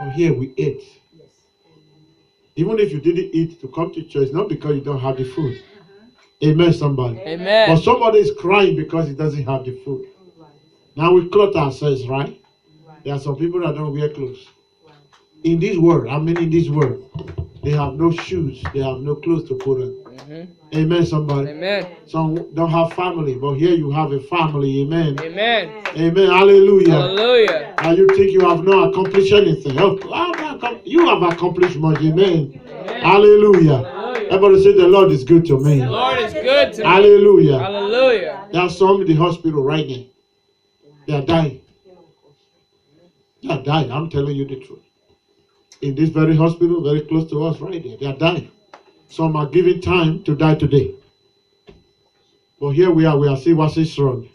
But here we ate. Even if you didn't eat to come to church, not because you don't have the food. Amen, somebody. Amen. But somebody is crying because he doesn't have the food. Now we clothe ourselves, right? There are some people that don't wear clothes. In this world, in this world, they have no shoes, they have no clothes to put on. Amen, somebody. Amen. Some don't have family, but here you have a family. Amen. Amen. Amen. Hallelujah. Hallelujah. And you think you have not accomplished anything. You have accomplished much. Amen. Hallelujah. Everybody say the Lord is good to me. The Lord is good to me. Hallelujah. Hallelujah. There are some in the hospital right now. They are dying. They are dying. I'm telling you the truth. In this very hospital, very close to us right there, they are dying. Some are given time to die today. But here we are still strong.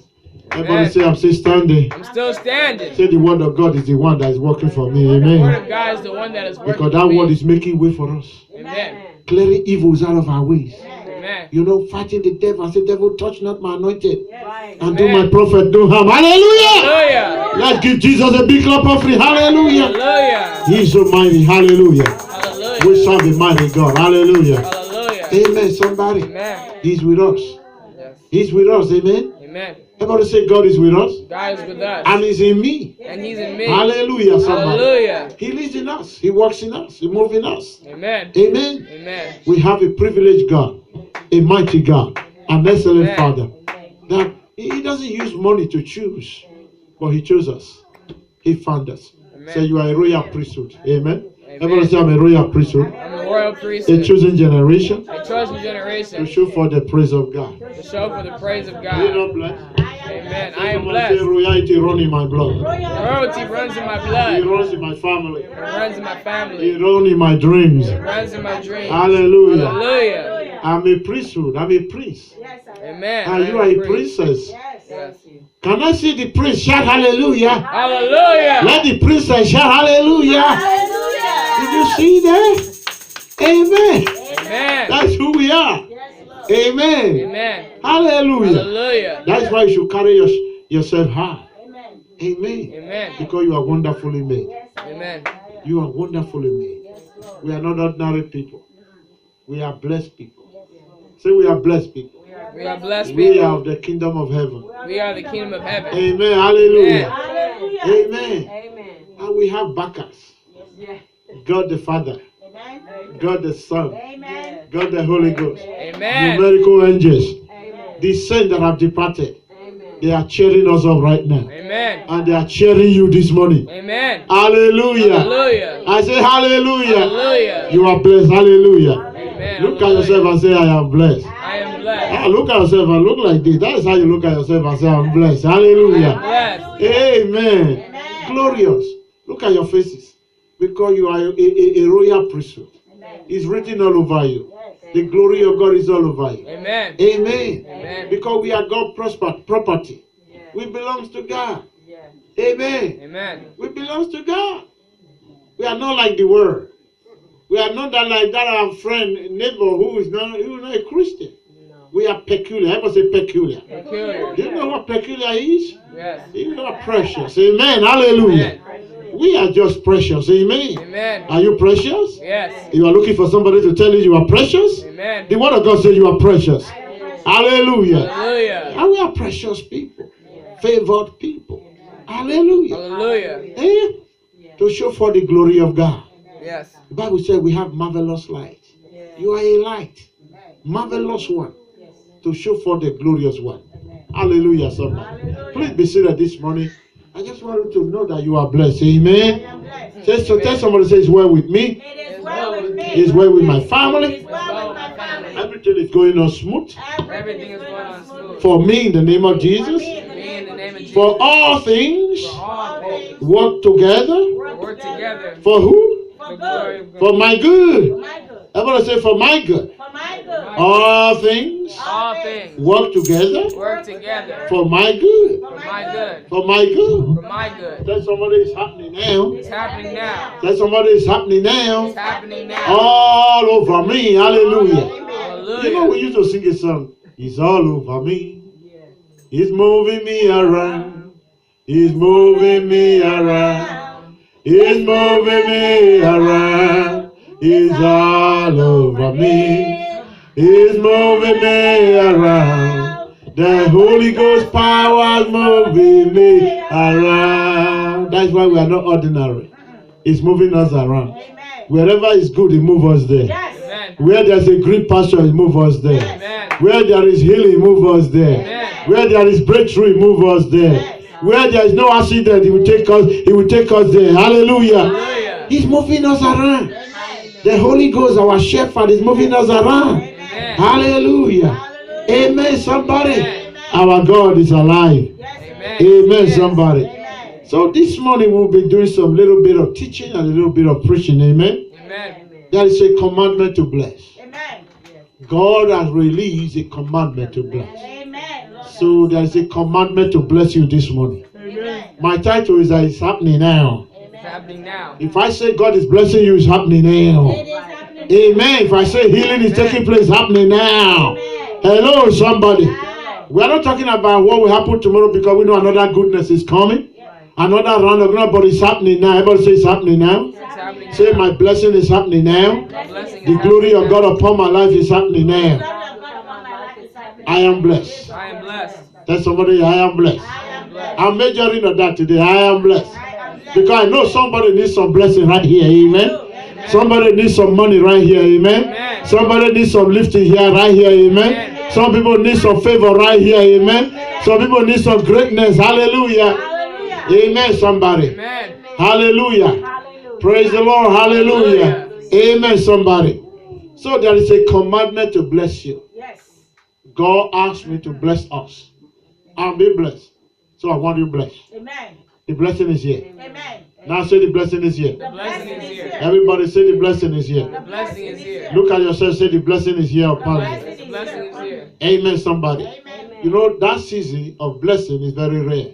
Everybody say, I'm still standing. I'm still standing. Say the word of God is the one that is working for me. The Amen. word of God is the one that is working because that for me. word is making way for us. Amen. Clearing evils out of our ways. Amen. You know, fighting the devil. I say, devil, touch not my anointed. Yes. And do my prophet no harm. Hallelujah. Hallelujah. Let's give Jesus a big clap offering. Hallelujah. Hallelujah. He's so mighty. Hallelujah. Hallelujah. We serve a mighty God. Hallelujah. Hallelujah. Amen. Somebody. Amen. He's with us. Yes. He's with us. Amen. Amen. Everybody say God is with us. God is with us. And He's in me. And He's in me. Hallelujah. Somebody. Hallelujah. He lives in us. He works in us. He moves in us. Amen. Amen. Amen. We have a privileged God, a mighty God, an excellent Amen. Father. That He doesn't use money to choose, but He chose us. He found us. Amen. So you are a royal priesthood. Amen. Amen. Everybody say I'm a royal priesthood. I'm a royal priesthood. A chosen generation. A chosen generation. To show for the praise of God. To show for the praise of Are you God. not blessed? Amen. I am Someone say blessed. royalty runs in my blood. Royalty runs in my It blood. runs in my family. It runs in my family. It runs in my dreams. It runs in my dreams. Hallelujah. Hallelujah. I'm a priesthood. I'm a priest. Amen. And you are a princess. Yes. Can I see the priest shout hallelujah? Hallelujah. Let the princess shout hallelujah. Did you see that? Amen. Amen. That's who we are. Amen. Amen. Hallelujah. Hallelujah. That's why you should carry yourself high. Amen. Amen. Because you are wonderfully made. Amen. You are wonderfully made. We are not ordinary people. We are blessed people. Say we are blessed people. We are blessed We people. are of the kingdom of heaven. We are the kingdom of heaven. Amen. Hallelujah. Amen. Amen. And we have backers. God the Father. God the Son. God the Holy Ghost. Amen. Numerical angels. The saints that have departed. They are cheering us up right now. Amen. And they are cheering you this morning. Amen. Hallelujah. Hallelujah. I say hallelujah. Hallelujah. You are blessed. Hallelujah. Amen. Look at yourself and say I am blessed. I am blessed. Look at yourself and look like this. That is how you look at yourself and say I'm blessed. Hallelujah. I am blessed. Amen. Glorious. Look at your faces. Because you are a royal priesthood. It's written all over you. The glory of God is all over you. Amen. Amen. Amen. Because we are God's property. We belong to God. Amen. Amen. We belong to God. We are not like the world. We are not like that our friend, neighbor who is not a Christian. We are peculiar. Everyone say peculiar. Peculiar. Do you know what peculiar is? Yes. You are precious. Amen. Hallelujah. We are just precious. Amen. Amen. Are you precious? Yes. You are looking for somebody to tell you are precious? Amen. The word of God says you are precious. Hallelujah. Hallelujah. And we are precious people. Favored people. Hallelujah. Hallelujah. Eh? To show for the glory of God. Yes. The Bible says we have marvelous light. You are a light. Marvelous one. To show for the glorious one. Hallelujah, somebody. Please be seated this morning. I just want you to know that you are blessed. Amen. So tell somebody, say it's well with me. It is well with me. It's well with my family. It's well with my family. Everything is going on smooth. Everything is going on smooth. For me in the name of Jesus. Me in the name of Jesus. For all things For all things. work together. Work together. For who? For glory of God. For my good. Everybody say for my good. All things All things. work together. Work together. For my good. For my good. For my good. For my good. Tell somebody it's happening now. It's happening now. Tell somebody it's happening now. It's happening now. All over me. Hallelujah. Hallelujah. You know we used to sing a song. It's all over me. He's moving me around. He's moving me around. He's moving me around. He's all over me. He's moving me around. The Holy Ghost power is moving me around. That's why we are not ordinary. It's moving us around. Amen. Wherever is good, He moves us there. Yes. Amen. Where there's a green pasture, He moves us there. Amen. Where there is healing, He moves us there. Amen. Where there is breakthrough, He moves us there. Yes. Where there is no accident, He will take us. He will take us there. Hallelujah. Hallelujah. He's moving us around. Amen. The Holy Ghost, our shepherd, is moving us around. Amen. Hallelujah. Hallelujah. Amen, somebody. Amen. Our God is alive. Yes. Amen. Amen, Yes. somebody. Amen. So this morning we'll be doing some little bit of teaching and a little bit of preaching. Amen. Amen. There is a commandment to bless. Amen. God has released a commandment to bless. Amen. So there is a commandment to bless you this morning. Amen. My title is that it's happening now. It's happening now. If I say God is blessing you, it's happening now. It is happening. Amen. If I say healing is taking place, it's happening now. Amen. Hello, somebody. Amen. We are not talking about what will happen tomorrow because we know another goodness is coming. Another round of God, but it's happening now. Everybody say it's happening now. It's happening Say now. my blessing is happening now. My blessing is The glory happening of God now. upon my life is happening now. I am blessed. I am blessed. Tell somebody I am blessed. I am blessed. I'm majoring on that today. I am blessed. I am blessed. Because I know somebody needs some blessing right here. Amen. Amen. Somebody needs some money right here. Amen. Amen. Somebody needs some lifting here right here. Amen. Amen. Some people need some favor right here. Amen. Some people need some greatness. Hallelujah. Hallelujah. Amen. Somebody. Amen. Hallelujah. Hallelujah. Praise the Lord. Hallelujah. Amen. Somebody. So there is a commandment to bless you. Yes. God asked me to bless us. I'll be blessed. So I want you blessed. Amen. The blessing is here. Amen. Now say the blessing is here. The blessing is here. Everybody say the blessing is here. The blessing is here. Look at yourself, say the blessing is here upon you. The blessing is here. Amen, somebody. Amen. You know, that season of blessing is very rare.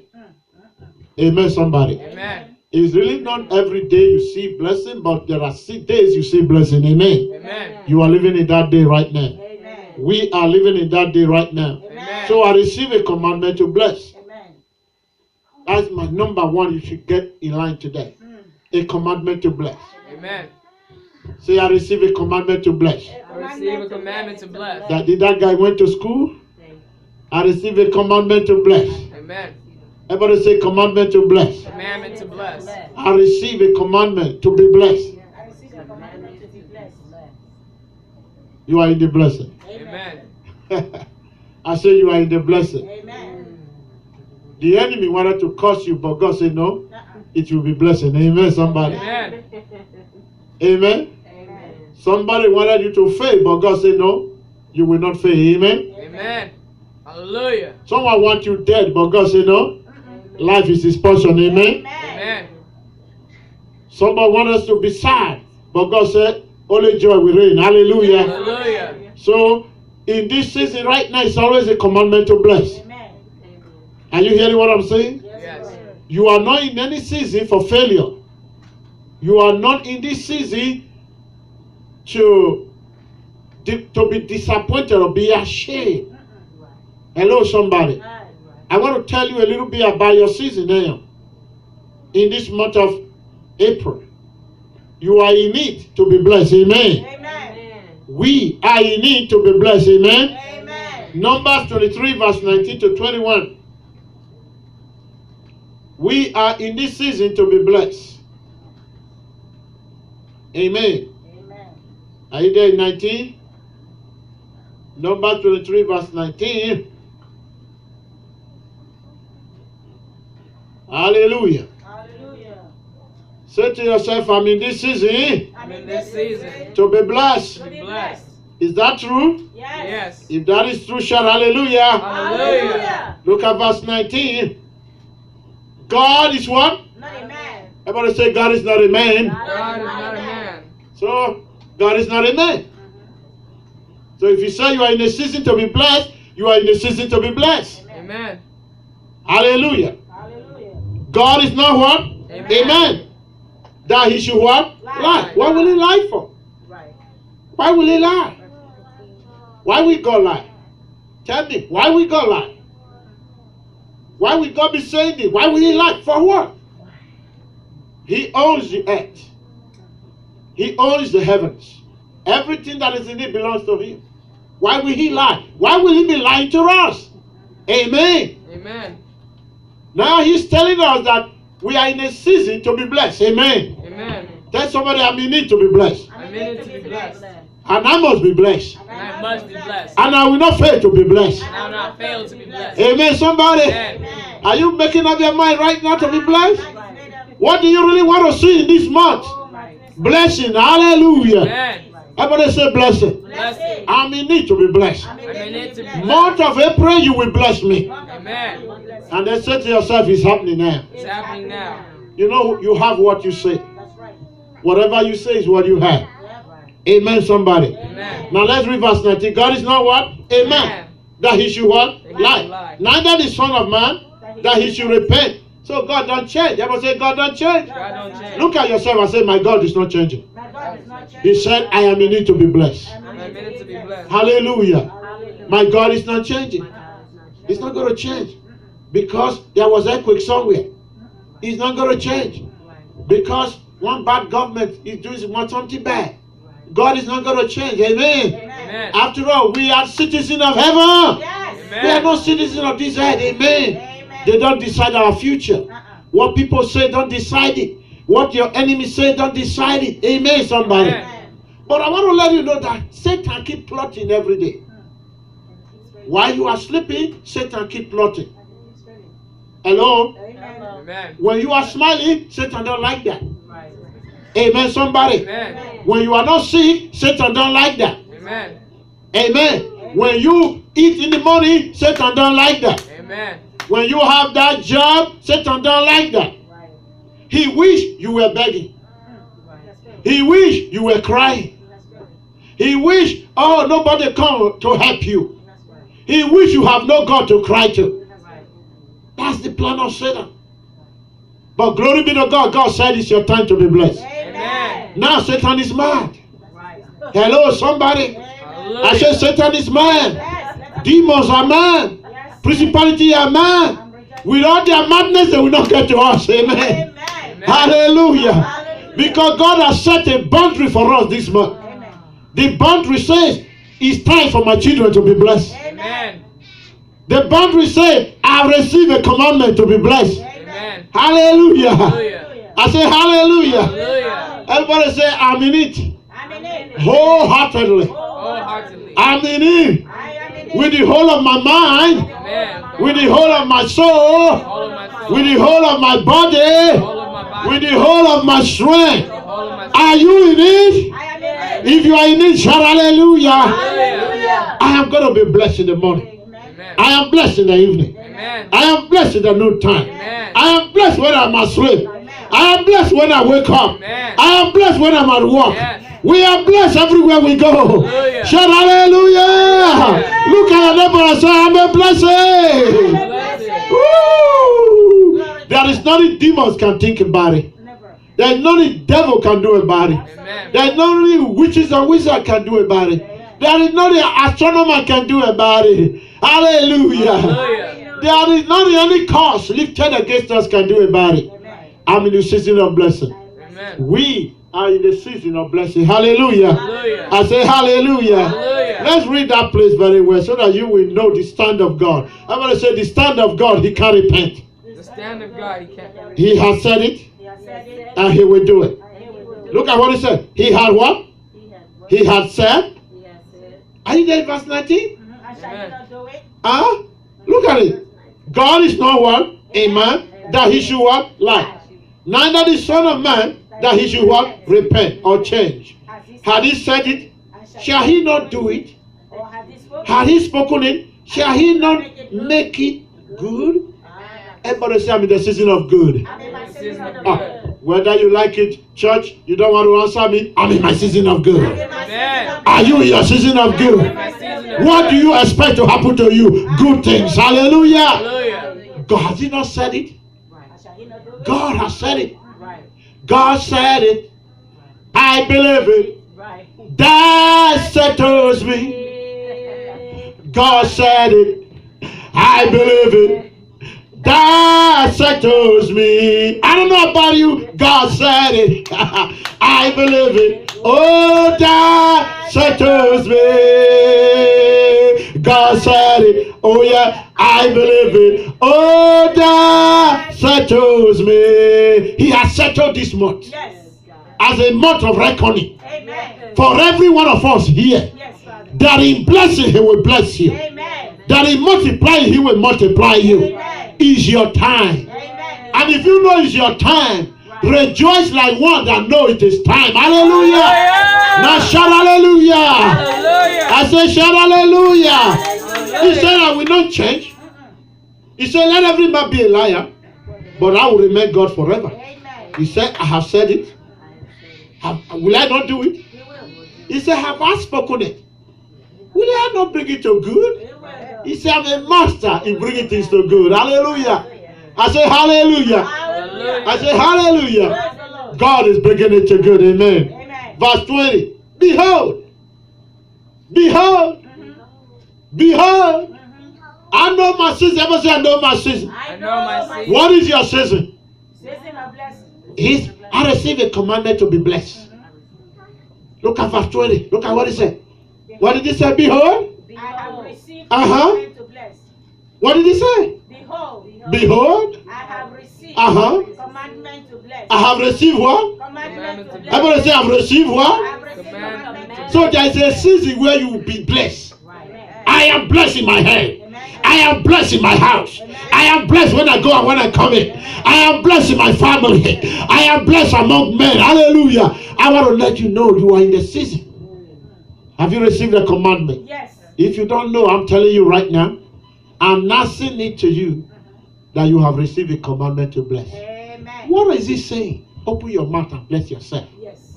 Amen, somebody. Amen. It's really not every day you see blessing, but there are days you see blessing. Amen. Amen. You are living in that day right now. Amen. We are living in that day right now. Amen. So I receive a commandment to bless. Amen. That's my number one. You should get in line today. A commandment to bless. Amen. Say, I receive a commandment to bless. I receive a commandment to bless. That guy went to school? I receive a commandment to bless. Amen. Everybody say commandment to bless. Commandment to bless. I receive a commandment to be blessed. I receive a commandment to be blessed. You are in the blessing. Amen. I say you are in the blessing. Amen. The enemy wanted to curse you, but God said no. It will be blessing. Amen, somebody. Amen. Amen. Amen. Somebody wanted you to fail, but God said no. You will not fail. Amen. Amen. Hallelujah. Someone wants you dead, but God said no. Life is His portion. Amen. Amen. Somebody wants us to be sad, but God said only joy will reign. Hallelujah. Hallelujah. So in this season right now, it's always a commandment to bless. Amen. Are you hearing what I'm saying? Yes. You are not in any season for failure. You are not in this season to be disappointed or be ashamed. Hello, somebody. I want to tell you a little bit about your season now. In this month of April, you are in need to be blessed. Amen. Amen. We are in need to be blessed. Amen. Amen. Numbers 23 verse 19 to 21. We are in this season to be blessed. Amen. Amen. Are you there in 19? Numbers 23 verse 19. Hallelujah. Hallelujah. Say to yourself, I'm in this season I'm in this season to be blessed. to be blessed. Is that true? Yes. If that is true, shout hallelujah. Hallelujah. Look at verse 19. God is what? Not a man. Everybody say God is not a man. God is not a man. So, God is not a man. So if you say you are in a season to be blessed, you are in a season to be blessed. Amen. Hallelujah. Hallelujah. God is not what? Amen. Amen. That He should what? Lie. What will He lie for? Right. Why will He lie? Why will God lie? Tell me, why will God lie? Why will God be saying this? Why will He lie? For what? He owns the earth. He owns the heavens. Everything that is in it belongs to him. Why will he lie? Why will he be lying to us? Amen. Amen. Now he's telling us that we are in a season to be blessed. Amen. Amen. Tell somebody I'm in need to be blessed. I'm in it to be blessed. And I must be blessed. And I must be blessed. And I will not fail to be blessed. And I will not fail to be blessed. Amen, somebody. Amen. Are you making up your mind right now to be blessed? What do you really want to see in this month? Blessing. Hallelujah. Amen. Everybody say blessing. Blessing. I'm in need to be blessed. I'm in it to be blessed. Month of April, you will bless me. Amen. And then say to yourself, it's happening now. It's happening now. You know, you have what you say. Whatever you say is what you have. Amen, somebody. Amen. Now let's read verse 19. God is not what? Amen. That he should what? Lie. Neither the Son of Man that he should repent. So God don't change. Everybody say God don't change. God don't change. Look at yourself and say, my God is not changing. He said, I am in need to be blessed. I'm in it to be blessed. Hallelujah. My God is not changing. He's not going to change. Because there was earthquake somewhere. He's not going to change. Because one bad government is doing something bad. God is not going to change. Amen. Amen. After all, we are citizens of heaven. Yes. We are not citizens of this earth. Amen. They don't decide our future. What people say, don't decide it. What your enemies say, don't decide it. Amen, somebody. Amen. But I want to let you know that Satan keep plotting every day. While you are sleeping, Satan keep plotting. Hello? Amen. When you are smiling, Satan don't like that. Amen, somebody. Amen. When you are not sick, Satan don't like that. Amen. Amen. When you eat in the morning, Satan don't like that. Amen. When you have that job, Satan don't like that. He wish you were begging. He wish you were crying. He wish, oh, nobody come to help you. He wish you have no God to cry to. That's the plan of Satan. But glory be to God. God said it's your time to be blessed. Amen. Now Satan is mad. Hello, somebody. I said Satan is mad. Demons are mad. Principality are mad. With all their madness, they will not get to us. Amen. Hallelujah. Because God has set a boundary for us this month. The boundary says, it's time for my children to be blessed. Amen. The boundary says, I receive a commandment to be blessed. Amen. Hallelujah. Hallelujah. I say hallelujah. Hallelujah. Everybody say, I'm in it. I'm in it. Wholeheartedly. Wholeheartedly. I'm in it. I am in it. With the whole of my mind. Amen. With the whole of my soul. All of my soul. With the whole of my body. All of my body. With the whole of my strength. All of my soul. Are you in it? I am in it. If you are in it, shout hallelujah. Hallelujah. I am going to be blessed in the morning. Amen. I am blessed in the evening. Amen. I am blessed in the noontime. Amen. I am blessed when I'm asleep. I am blessed when I wake up. Amen. I am blessed when I'm at work. Yes. We are blessed everywhere we go. Hallelujah. Shout hallelujah. Hallelujah. Look at your neighbor and say, I'm a blessing. Blessed. Woo! There is nothing demons can think about it. There is nothing devil can do about it. Amen. There is nothing witches and wizards can do about it. There is nothing astronomer can do about it. Hallelujah. Hallelujah. There is nothing any cause lifted against us can do about it. I'm in the season of blessing. Amen. We are in the season of blessing. Hallelujah. Hallelujah. I say hallelujah. Hallelujah. Let's read that place very well so that you will know the stand of God. I'm going to say the stand of God, he can't repent. The stand of God, he can't. He has said it and he will do it. Look at what he said. He had what? He had said. Are you there in verse 19? I shall not do it. Huh? Look at it. God is not what? A man that he should what? Lie. Neither the Son of Man that he should what? Repent or change. Had he said it, shall he not do it? Or have this spoken? Had he spoken it, shall he not make it good? Everybody say I'm in the season of good. I'm in my season of Ah, good. whether you like it, church, you don't want to answer me, I'm in my season of I'm good. in my season of Are you in your season of In good? my season of What do you expect to happen to you? Good things. Hallelujah. Hallelujah. God, has he not said it? Shall he not do it? God has said it. Right. God said it. I believe it. Right. That settles me. God said it. I believe it. That settles me. I don't know about you. God said it. I believe it. Oh, that settles me. God said it. Oh, yeah, I believe it. Oh, that settles me. He has settled this month Yes. as a month of reckoning. Amen. For every one of us here, Yes, Father. that in blessing, He will bless you. Amen. That in multiplying, He will multiply you. Amen. Is your time. Amen. And if you know it's your time, rejoice like one that know it is time. Hallelujah. Now shout hallelujah. Hallelujah. I say shout hallelujah. He said I will not change. He said let every man be a liar, but I will remain God forever. Amen. He said I have said it. Will I not do it? You will. He said have I spoken it? Will I not bring it to good? You will. He said I'm a master in bringing things to good. Hallelujah. I say hallelujah. Hallelujah. I say hallelujah. Praise the Lord. God is bringing it to good. Amen. Amen. Verse 20. Behold. Behold. Behold. I know my season. Ever say I know my season? I know my season. What is your season? Season of blessing. I receive a commandment to be blessed. Look at verse 20. Look at what he said. What did he say? Behold. I have received Uh-huh. commandment to bless. What did he say? Behold. Behold. I have received Uh-huh. commandment to bless. I have received what? Commandment to bless. Everybody say I've received I what? have received commandment to bless. So there is a season where you will be blessed. Amen. I am blessed in my head. Amen. I am blessed in my house. I am blessed when I go and when I come in. I am blessed in my family. I am blessed among men. Hallelujah. I want to let you know you are in the season. Have you received the commandment? Yes. If you don't know, I'm telling you right now, I'm announcing it to you that you have received a commandment to bless. Amen. What is he saying? Open your mouth and bless yourself. Yes.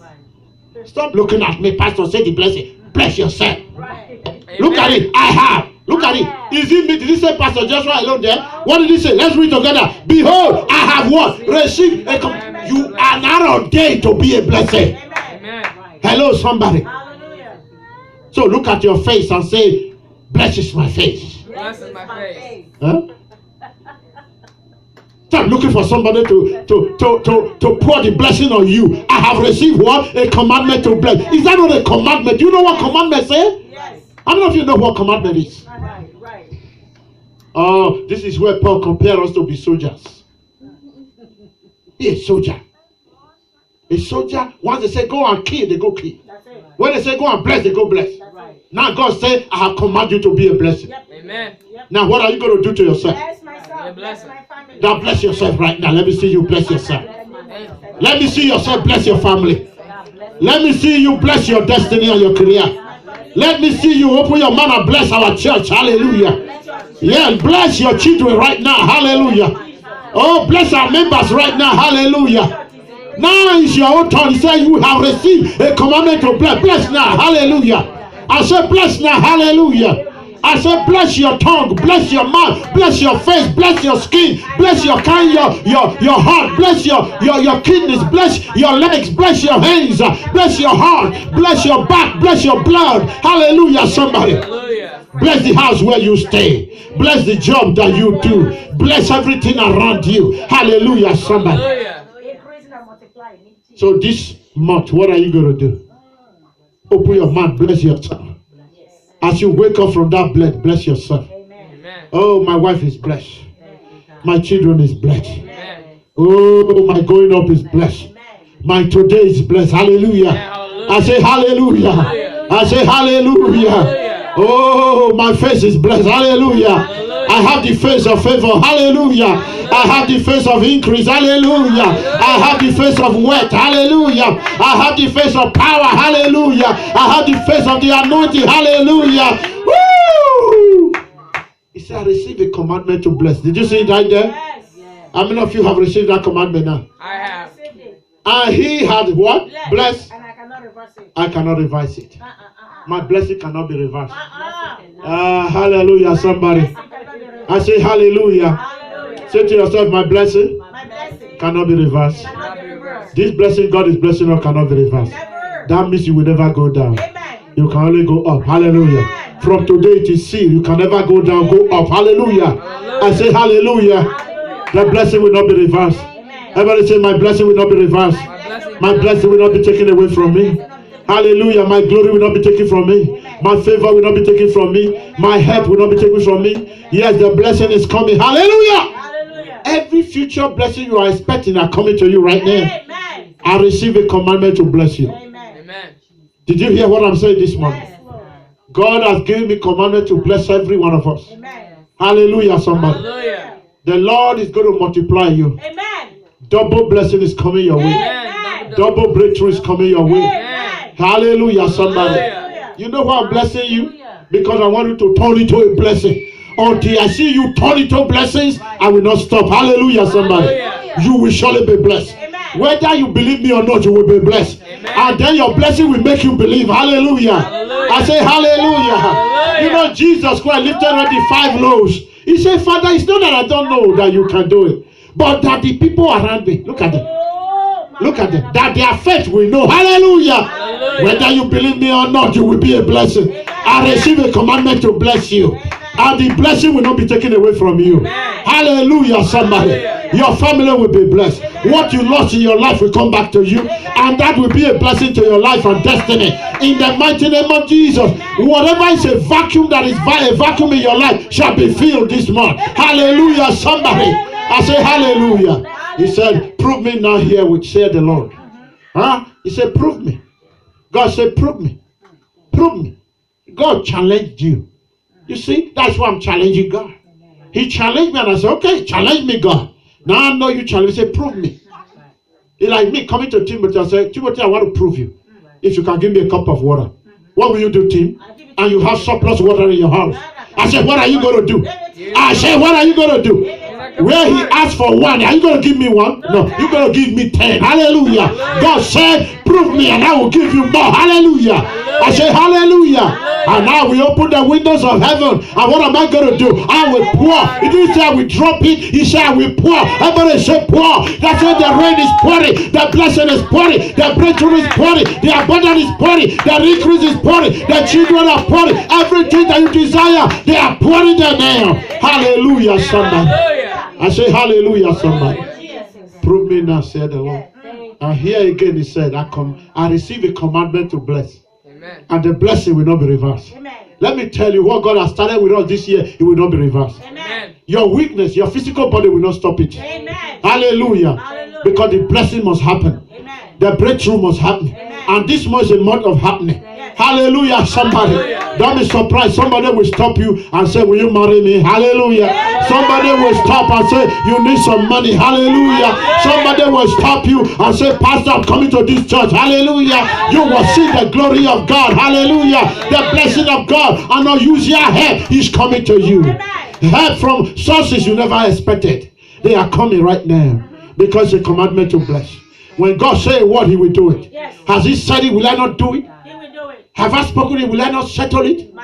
Stop looking at me, Pastor. Say the blessing. Bless yourself. Right. Look at it. I have. Look at it. Is it me? Did he say Pastor Joshua alone there? What did he say? Let's read together. Behold, I have what? Received a you are now ordained to be a blessing. Amen. Amen. Hello, somebody. Hallelujah. So look at your face and say, bless is my face. Bless is my face. Huh? Stop looking for somebody to pour the blessing on you. I have received what? A commandment to bless. Is that not a commandment? Do you know what commandment say? Yes. How many of you know what commandment is? Right. Right. Oh, this is where Paul compares us to be soldiers. Be a soldier. A soldier, once they say go and kill, they go kill. That's it. When they say go and bless, they go bless. That's right. Now God said, I have commanded you to be a blessing. Yep. Amen. Yep. Now what are you going to do to yourself? Bless myself. Bless my family. Now bless yourself right now. Let me see you bless yourself. Let Let me see yourself bless your family. Let me see you bless your destiny and your career. Let me see you open your mouth and bless our church. Hallelujah. Yeah, bless your children right now. Hallelujah. Oh, bless our members right now. Hallelujah. Now is your own turn. He said you have received a commandment to bless. Bless now. Hallelujah. I said bless now. Hallelujah. I said bless your tongue, bless your mouth, bless your face, bless your skin, bless your kind, your heart, bless your kidneys, bless your legs, bless your hands, bless your heart, bless your back, bless your blood. Hallelujah, somebody. Hallelujah. Bless the house where you stay. Bless the job that you do. Bless everything around you. Hallelujah, somebody. Hallelujah. increase and multiply. So this month, what are you going to do? Open your mouth, bless yourself. As you wake up from that bed, bless yourself. Amen. Amen. Oh, my wife is blessed. My children is blessed. Amen. Oh, my going up is blessed. Amen. My today is blessed. Hallelujah. I say hallelujah. I say hallelujah. Oh, my face is blessed. Hallelujah. I have the face of favor. Hallelujah. I have the face of increase. Hallelujah. I have the face of wealth. Hallelujah. I have the face of power. Hallelujah. I have the face of the anointing. Hallelujah. Woo! He said, I received a commandment to bless. Did you see it right there? Yes. How many of you have received that commandment now? I have. Received it. And he had what? Blessed. And I cannot reverse it. I cannot revise it. My blessing cannot be reversed. Hallelujah. Hallelujah, somebody. I say hallelujah. Hallelujah. Say to yourself, my blessing My blessing cannot be reversed. cannot be reversed. This blessing God is blessing us cannot be reversed. Never. That means you will never go down. Amen. You can only go up. Hallelujah. From today it is sealed. You can never go down, go up. Hallelujah. I say hallelujah. The blessing will not be reversed. Everybody say, my blessing will not be reversed. My blessing will not be taken away from me. Hallelujah. My glory will not be taken from me. My favor will not be taken from me. My help will not be taken from me. Yes, the blessing is coming. Hallelujah. Every future blessing you are expecting are coming to you right now. I receive a commandment to bless you. Amen. Did you hear what I'm saying this morning? God has given me commandment to bless every one of us. Hallelujah, somebody. Hallelujah. The Lord is going to multiply you. Double blessing is coming your way. Amen. Double breakthrough is coming your way. Hallelujah, somebody. Hallelujah. You know why I'm blessing you? Because I want you to turn into a blessing. Until I see you turn into blessings, I will not stop. Hallelujah, somebody. Hallelujah. You will surely be blessed. Whether you believe me or not, you will be blessed. Amen. And then your blessing will make you believe. Hallelujah. Hallelujah. I say hallelujah. Hallelujah. You know, Jesus Christ lifted up the 5 loaves. He said, Father, it's not that I don't know that you can do it, but that the people around me, look at them. Look at them. That their faith will know. Hallelujah. Hallelujah. Whether you believe me or not, you will be a blessing. I receive a commandment to bless you. And the blessing will not be taken away from you. Hallelujah, somebody. Hallelujah. Your family will be blessed. What you lost in your life will come back to you. And that will be a blessing to your life and destiny. In the mighty name of Jesus. Whatever is a vacuum that is a vacuum in your life shall be filled this month. Hallelujah, somebody. I say hallelujah. He said, prove me now here, which said the Lord. Huh? He said, prove me. God said, prove me. Prove me. God challenged you. You see, that's why I'm challenging God. He challenged me and I said, okay, challenge me, God. Now I know you challenge me. He said, prove me. It's like me coming to Timothy and saying, Timothy, I want to prove you. If you can give me a cup of water. What will you do, Tim? And you have surplus water in your house. I said, what are you going to do? I said, what are you going to do? Where he asked for 1, are you going to give me 1? No, you're going to give me 10. Hallelujah. God said, prove me and I will give you more. Hallelujah. I say hallelujah. And now we open the windows of heaven. And what am I going to do? I will pour. He didn't say I will drop it. He said I will pour. Everybody say pour. That's why the rain is pouring. The blessing is pouring. The breakthrough is pouring. The abundance is pouring. The increase is pouring. The children are pouring. Everything that you desire, they are pouring there now. Hallelujah, somebody. I say hallelujah, somebody. Prove me now, said the Lord. And here again he said, I receive a commandment to bless. Amen. And the blessing will not be reversed. Amen. Let me tell you, what God has started with us this year, it will not be reversed. Amen. Your weakness, your physical body will not stop it. Amen. Hallelujah. Hallelujah. Because the blessing must happen. Amen. The breakthrough must happen. Amen. And this month is a month of happening. Yes. Hallelujah, somebody. Hallelujah. Don't be surprised. Somebody will stop you and say, will you marry me? Hallelujah. Yes. Somebody will stop and say, you need some money. Hallelujah. Yes. Somebody will stop you and say, Pastor, I'm coming to this church. Hallelujah. You will see the glory of God. Hallelujah. The blessing of God. And unusual help is coming to you. Help from sources you never expected. They are coming right now. Because it's a commandment to bless. When God says a word, he will do it. Yes. Has he said it? Will I not do it? He will do it. Have I spoken it? Will I not settle it?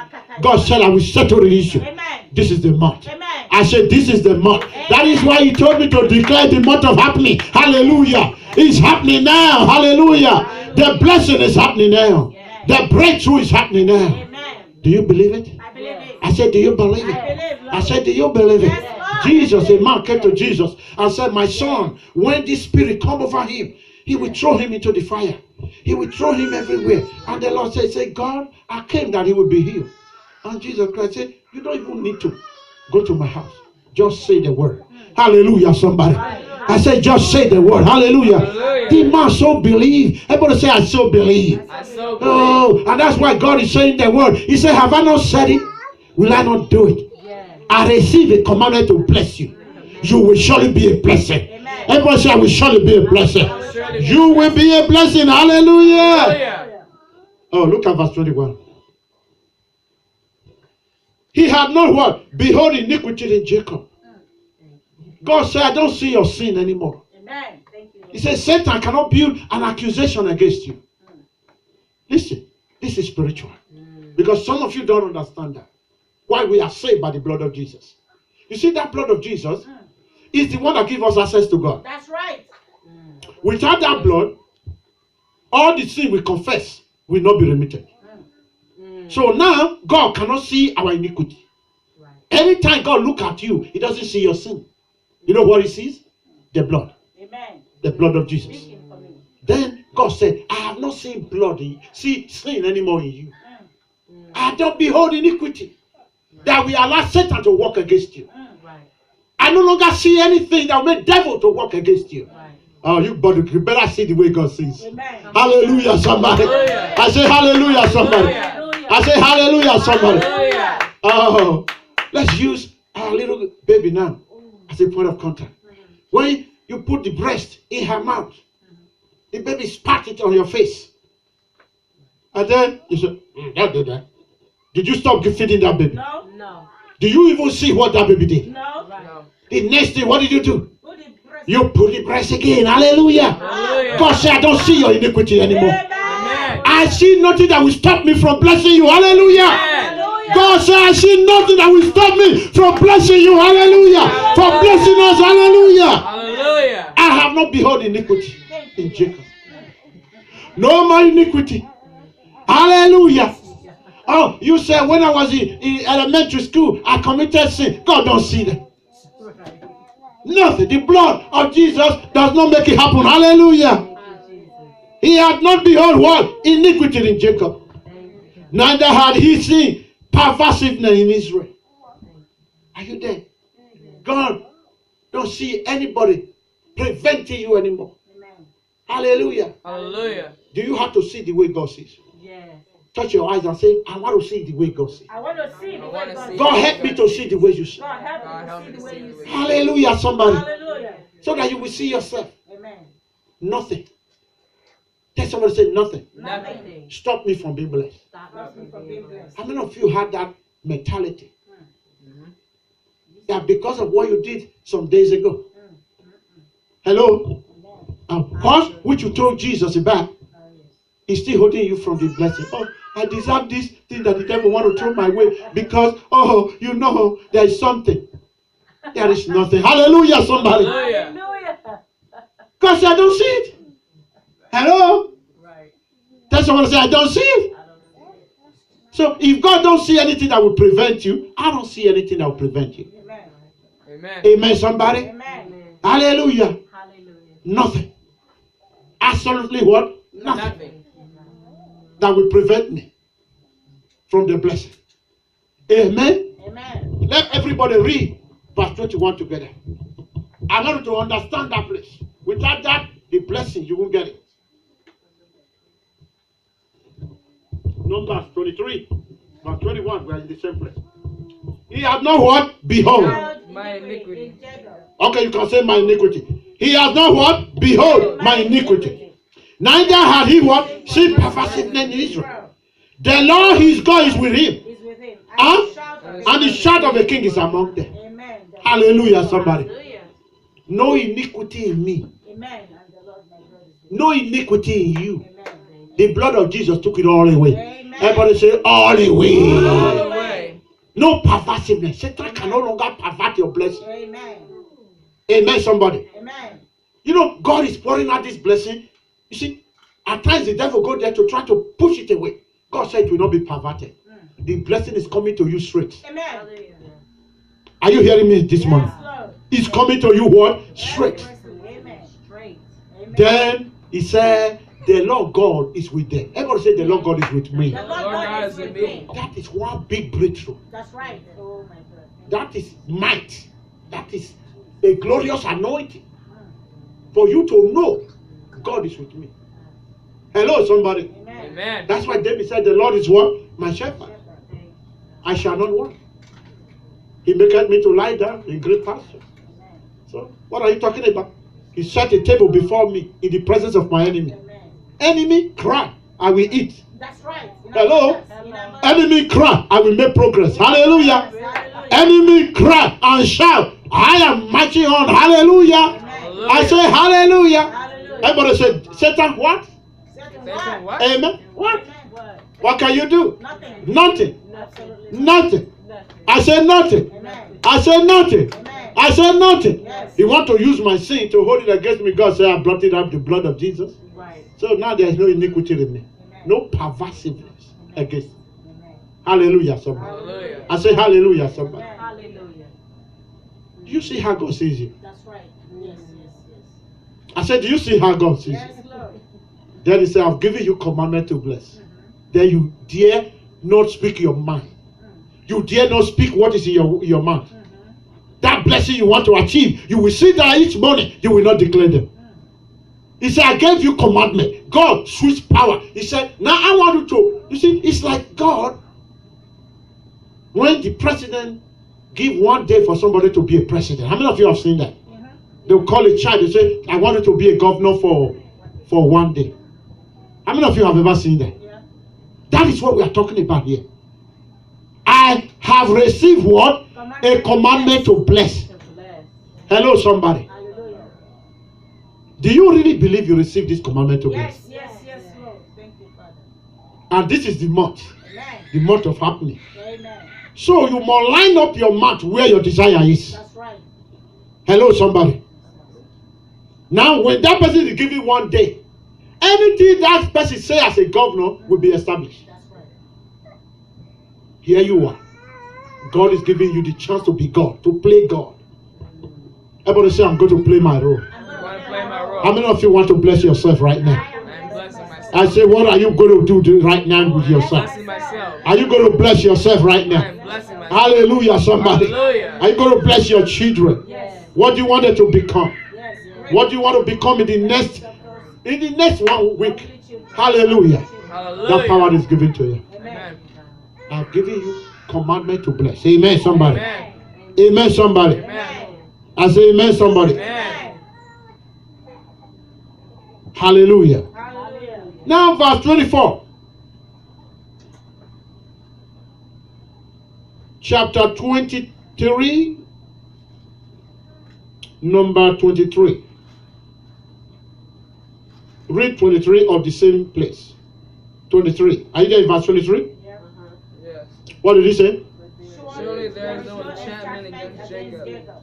God said, I will settle the issue. Amen. This is the month. Amen. I said, this is the month. That is why he told me to declare the month of happening. Hallelujah. It's happening now. Hallelujah. The blessing is happening now. The breakthrough is happening now. Amen. Do you believe it? I believe it. I said, do you believe it? I believe, Lord. I said, do you believe it? Yes, Lord. Jesus, a man came to Jesus and said, my son, when this spirit come over him, he will throw him into the fire. He will throw him everywhere. And the Lord said, God, I came that he would be healed. And Jesus Christ said, you don't even need to go to my house. Just say the word. Hallelujah, somebody. I said, just say the word. Hallelujah. Hallelujah. The man so believe. Everybody say, I so believe. I so believe. Oh, and that's why God is saying the word. He said, have I not said it? Will I not do it? I receive a commandment to bless you. You will surely be a blessing. Everybody say, I will surely be a blessing. You will be a blessing. Hallelujah. Hallelujah. Oh, look at verse 21. He had not what? Behold iniquity in Jacob. God said, I don't see your sin anymore. Amen. Thank you. He said, Satan cannot build an accusation against you. Listen, this is spiritual. Because some of you don't understand that. Why we are saved by the blood of Jesus. You see, that blood of Jesus is the one that gives us access to God. That's right. Without that blood, all the sin we confess will not be remitted. So now, God cannot see our iniquity. Anytime God look at you, he doesn't see your sin. You know what he sees? The blood. Amen. The blood of Jesus. Speaking for me. Then God said, I have not seen blood sin anymore in you. I don't behold iniquity that we allow Satan to work against you. Right. I no longer see anything that will make devil to work against you. Right. Oh, you better see the way God sees. Amen. Hallelujah, somebody. Hallelujah. I say hallelujah, somebody. Hallelujah. I say hallelujah, somebody. Hallelujah. Oh, let's use our little baby now as a point of contact. When you put the breast in her mouth, the baby spat it on your face. And then you say, don't do that. Did you stop feeding that baby? No. No. Do you even see what that baby did? No. No. The next thing, what did you do? Put the breast. You put the breast again. Hallelujah. Hallelujah. God said, I don't see your iniquity anymore. Amen. I see nothing that will stop me from blessing you. Hallelujah. Hallelujah. God said, I see nothing that will stop me from blessing you. Hallelujah. From blessing us. Hallelujah. Hallelujah. I have not beheld iniquity in Jacob. No more iniquity. Hallelujah. Oh, you said when I was in elementary school, I committed sin. God don't see that. Nothing. The blood of Jesus does not make it happen. Hallelujah. He had not beheld what? Iniquity in Jacob. Neither had he seen perversiveness in Israel. Are you there? God don't see anybody preventing you anymore. Hallelujah. Hallelujah. Do you have to see the way God sees? Yes. Touch your eyes and say, I want to see the way God sees. I want to see the I way wanna God see. God help me to see the way you see. God help God, me to see help me the way to you see the see. way. Hallelujah, somebody. Hallelujah. So that you will see yourself. Amen. Nothing. Tell somebody, say nothing. Nothing. Stop me from being blessed. Stop me from being blessed. How many of you had that mentality? Mhm. That because of what you did some days ago. Hello? And because which you told Jesus about, he's still holding you from the blessing. Oh, I deserve this thing that the devil want to throw my way because, oh, you know, there is something. There is nothing. Hallelujah, somebody. Hallelujah. Hallelujah. God said, I don't see it. Hello? Right. Tell someone to say, I don't see it. I don't see it. So if God don't see anything that will prevent you, I don't see anything that will prevent you. Amen. Amen. Amen, somebody? Amen. Hallelujah. Hallelujah. Nothing. Absolutely what? Nothing Nothing. that will prevent me from the blessing. Amen. Amen. Let everybody read verse 21 together. I want you to understand that place. Without that, the blessing, you won't get it. Numbers 23, verse 21, we are in the same place. He has not what? Behold. My iniquity. Okay, you can say my iniquity. He has not what? Behold, my iniquity. Neither had he what? Seen perversiveness in Israel. The Lord his God is with him. Is with him. Huh? And the shout of the king is among them. Amen. Hallelujah, somebody. Hallelujah. No iniquity in me. Amen. And the Lord my God is with No iniquity in you. Amen. The blood of Jesus took it all away. Amen. Everybody say all the All way. the way. No perversiveness. Satan can no longer pervert your blessing. Amen. Amen, somebody. Amen. You know, God is pouring out this blessing. You see, at times the devil go there to try to push it away. God said it will not be perverted. The blessing is coming to you straight. Amen. Are you hearing me this morning? Yes, Lord. It's coming to you what? Straight. Amen. Straight. Amen. Then he said, the Lord God is with them. Everybody say, the Lord God is with me. The Lord God is with me. That is one big breakthrough. That's right. Oh my God. That is might. That is a glorious anointing. For you to know God is with me. Hello, somebody. Amen. Amen. That's why David said, the Lord is what? My shepherd. I shall not want. He maketh me to lie down in great pasture. So, what are you talking about? He set a table before me in the presence of my enemy. Amen. Enemy, cry, I will eat. That's right. Hello? Amen. Enemy, cry, I will make progress. Hallelujah. Hallelujah. Enemy, cry and shout, I am marching on. Hallelujah. Amen. I say hallelujah. Hallelujah. Everybody say, Satan, what? Satan, Satan, what? what? Amen. What? Amen. What? What can you do? Nothing. Nothing. Absolutely. Nothing. I say nothing. Amen. I say nothing. Amen. I say nothing. Yes. You want to use my sin to hold it against me. God said, I blotted out the blood of Jesus. Right. So now there is no iniquity in me. Amen. No perversiveness against me. Amen. Hallelujah, somebody. Hallelujah. I say hallelujah, somebody. Hallelujah. Do you see how God sees you? That's I said, do you see how God sees Yes, you? Lord. Then he said, I've given you commandment to bless. Then you dare not speak your mind. You dare not speak what is in your mouth. That blessing you want to achieve, you will sit there each morning, you will not declare them. He said, I gave you commandment. God switched power. He said, now I want you to. You see, it's like God, when the president give one day for somebody to be a president. How many of you have seen that? They'll call a child, they say, I want you to be a governor for 1 day. How many of you have ever seen that? That is what we are talking about here. I have received what? A commandment to bless. Hello, somebody. Hallelujah. Do you really believe you received this commandment to bless? Yes, Lord. Thank you, Father. And this is the month. Amen. The month of happening. Amen. So you must line up your mouth where your desire is. That's right. Hello, somebody. Now, when that person is given 1 day, anything that person say as a governor will be established. That's right. Here you are. God is giving you the chance to be God, to play God. Everybody say, I'm going to play my role. I'm going to play my role. How many of you want to bless yourself right now? I'm blessing myself. I say, what are you going to do right now with I'm yourself? blessing myself. Are you going to bless yourself right now? I'm blessing myself. Hallelujah, somebody. Hallelujah. Are you going to bless your children? Yes. What do you want them to become? Yes. What do you want to become in the next 1 week? Hallelujah. Hallelujah. That power is given to you. Amen. I've given you commandment to bless. Amen, somebody. Amen. Amen, somebody. Amen. I say amen, somebody. Amen. Hallelujah. Hallelujah. Now, verse 24. Chapter 23, number 23. Read 23 of the same place. 23. Are you there in verse 23? Yes. What did he say? Surely there is no enchantment against Jacob,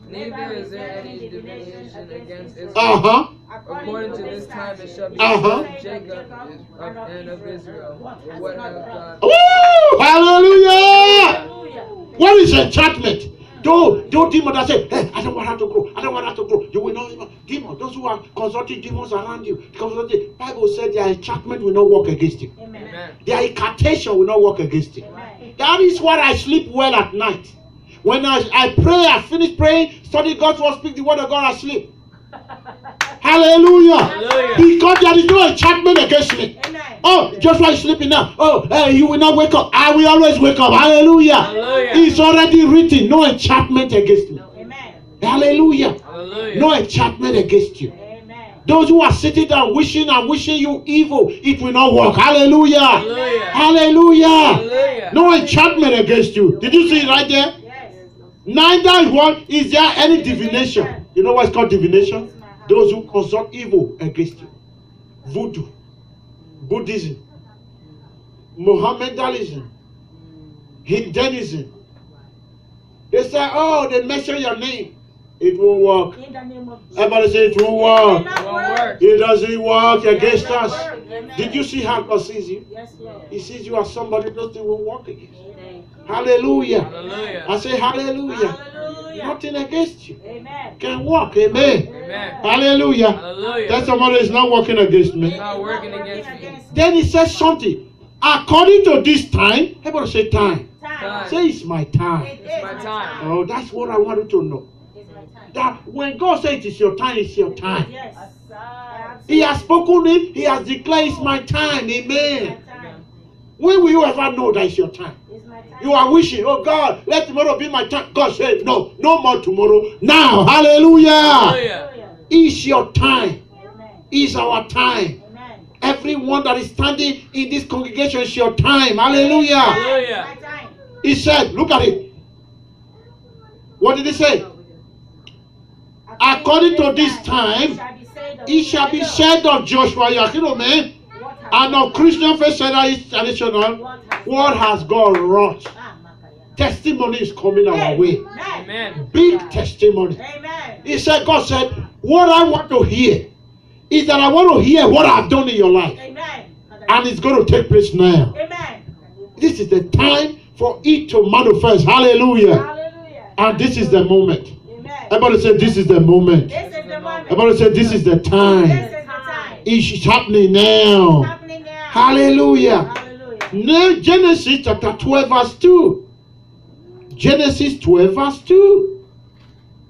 neither is there any divination against Israel. Uh-huh. According to this time it shall be Uh-huh. of Jacob and of Israel. What have God? Woo! Hallelujah! Hallelujah. What is enchantment? Don't demon that say, hey, I don't want her to grow. I don't want her to grow. You will not even. Demon, those who are consulting demons around you. Because the Bible said their enchantment will not work against you. Amen. Amen. Their incantation will not work against you. Amen. That is why I sleep well at night. When I pray, I finish praying, study God's word, speak the word of God, I sleep. Hallelujah. Hallelujah. Because there is no enchantment against me. Amen. Oh, Joshua is sleeping now. Oh, you will not wake up. I will always wake up. Hallelujah. Hallelujah. It's already written. No enchantment against me. Amen. Hallelujah. Hallelujah. No enchantment against you. Amen. Those who are sitting there wishing and wishing you evil, it will not work. Hallelujah. Hallelujah. Hallelujah. Hallelujah. No enchantment against you. Did you see it right there? Yes. Neither is there any divination. You know what's called divination? Those who consult evil against you. Voodoo, Buddhism, Mohammedanism, Hinduism. They say, oh, they mention your name. It won't work. In the name of Jesus. Everybody say it won't work. It won't work. It doesn't work against us. Amen. Did you see how God sees you? Yes, Lord. He sees you as somebody those things won't work against. Amen. Hallelujah. Hallelujah. I say hallelujah. Hallelujah. Nothing against you. Amen. Can work. Amen. Amen. Hallelujah. Hallelujah. That somebody is not working against me. It's not working against me. Then he says something. According to this time, everybody say time. Time. Say it's my time. It's my time. Oh, that's what I want you to know. It's my time. That when God says it is your time, it's your time. Yes. He has spoken it, he has declared it's my time. Amen. When will you ever know that it's your time? It's my time. You are wishing, oh God, let tomorrow be my time. God said, no, no more tomorrow. Now, hallelujah. Hallelujah. It's your time. Amen. It's our time. Amen. Everyone that is standing in this congregation is your time. Hallelujah. Hallelujah. It's my time. He said, look at it. What did he say? According to this time, it shall be said of Joshua Yakino, and of Christian Faith Center International, what has God wrought? Testimony is coming our way. Amen. Big testimony. Amen. He said, God said, what I want to hear is that I want to hear what I've done in your life. Amen. And it's going to take place now. Amen. This is the time for it to manifest. Hallelujah. Hallelujah. And this is the moment. Amen. Everybody say, this is the moment. This is the moment. Everybody say, this is the This time. is the time. It's happening now. Happening now. Hallelujah. Hallelujah. Now, Genesis chapter 12 verse 2. Genesis 12 verse 2.